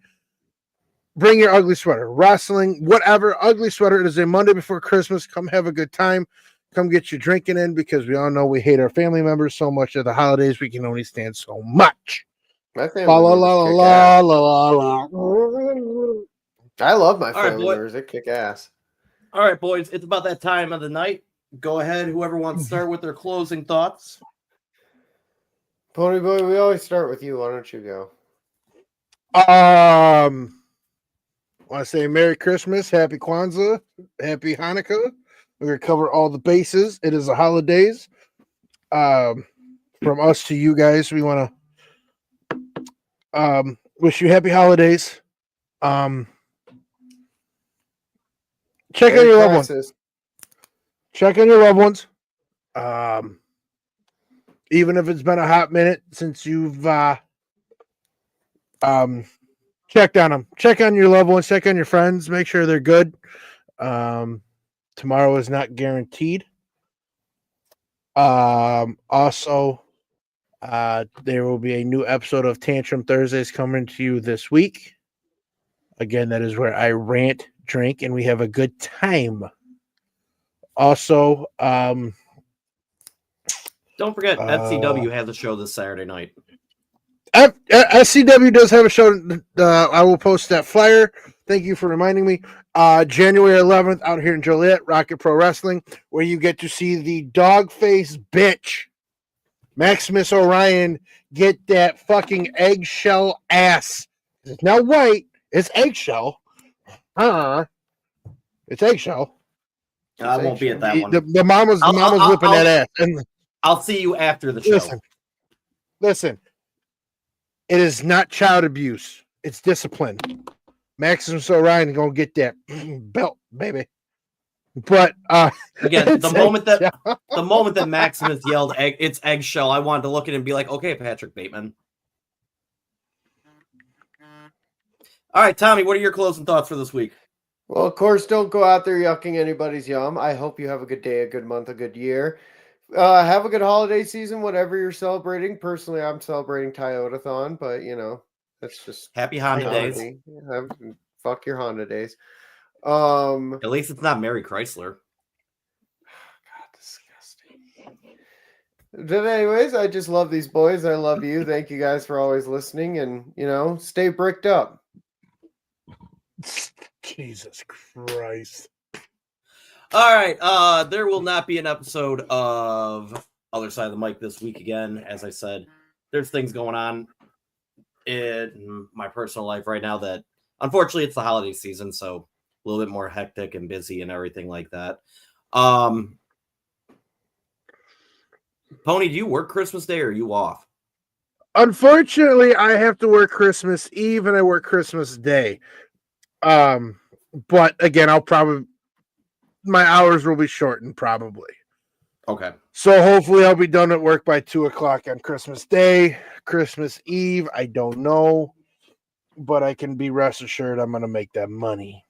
Bring your ugly sweater, wrestling, whatever, ugly sweater. It is a Monday before Christmas. Come have a good time. Come get your drinking in because we all know we hate our family members so much at the holidays. We can only stand so much. My family members kick ass. I love my family members. They kick ass. All right, boys, it's about that time of the night. Go ahead, whoever wants to start with their closing thoughts. Ponyboy, we always start with you. Why don't you go? I want to say Merry Christmas, Happy Kwanzaa, Happy Hanukkah. We're going to cover all the bases. It is the holidays. From us to you guys, we want to wish you happy holidays. Check on your loved ones. Check on your loved ones. Even if it's been a hot minute since you've checked on them. Check on your loved ones. Check on your friends. Make sure they're good. Tomorrow is not guaranteed. Also, there will be a new episode of Tantrum Thursdays coming to you this week. Again, that is where I rant, drink, and we have a good time. Also, don't forget, FCW has a show this Saturday night. SCW does have a show. I will post that flyer. Thank you for reminding me. January 11th out here in Joliet, Rocket Pro Wrestling, where you get to see the dog-faced bitch, Maximus Orion, get that fucking eggshell ass. It's not white. It's eggshell. It's eggshell. I won't be at that one. The mama's whipping that ass. And I'll see you after the show. Listen. It is not child abuse. It's discipline. Maximus Orion gonna get that belt, baby. But again, the moment that Maximus yelled it's eggshell, I wanted to look at it and be like, okay, Patrick Bateman. All right, Tommy, what are your closing thoughts for this week? Well, of course, don't go out there yucking anybody's yum. I hope you have a good day, a good month, a good year. Have a good holiday season, whatever you're celebrating. Personally, I'm celebrating Toyotathon, but that's just happy Honda days. Fuck your Honda days. At least it's not Mary Chrysler. God, disgusting. But anyways, I just love these boys. I love you. Thank you guys for always listening, and stay bricked up. Jesus Christ. All right. There will not be an episode of Other Side of the Mic this week again. As I said, there's things going on in my personal life right now that, unfortunately, it's the holiday season, so a little bit more hectic and busy and everything like that. Pony, do you work Christmas Day or are you off? Unfortunately, I have to work Christmas Eve and I work Christmas Day. But again, my hours will be shortened probably. Okay. So hopefully I'll be done at work by 2:00 on Christmas Day, Christmas Eve. I don't know, but I can be rest assured I'm going to make that money.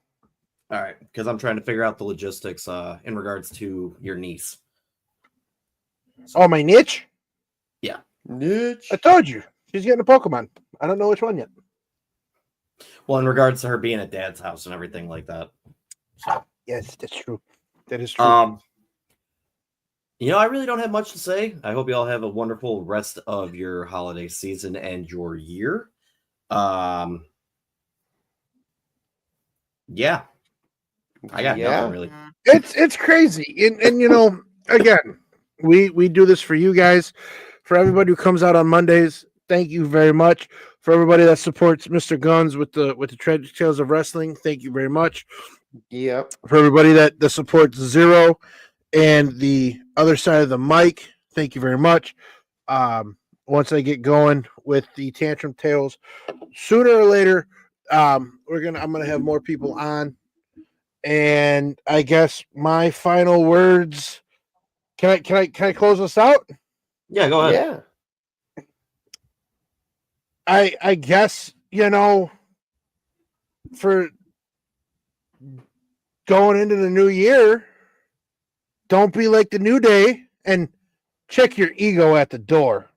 All right. Because I'm trying to figure out the logistics in regards to your niece. Oh, my niche? Yeah. Niche. I told you. She's getting a Pokemon. I don't know which one yet. Well, in regards to her being at Dad's house and everything like that. So. Yes, that's true. That is true. I really don't have much to say. I hope you all have a wonderful rest of your holiday season and your year. Yeah. I got nothing really. It's crazy. And again, we do this for you guys, for everybody who comes out on Mondays. Thank you very much. For everybody that supports Mr. Guns with the Tales of Wrestling, thank you very much. Yep. For everybody that supports Zero and the Other Side of the Mic, thank you very much. Once I get going with the Tantrum Tales, sooner or later, I'm gonna have more people on. And I guess my final words. Can I close this out? Yeah, go ahead. Yeah. I guess, for going into the new year, don't be like the New Day and check your ego at the door.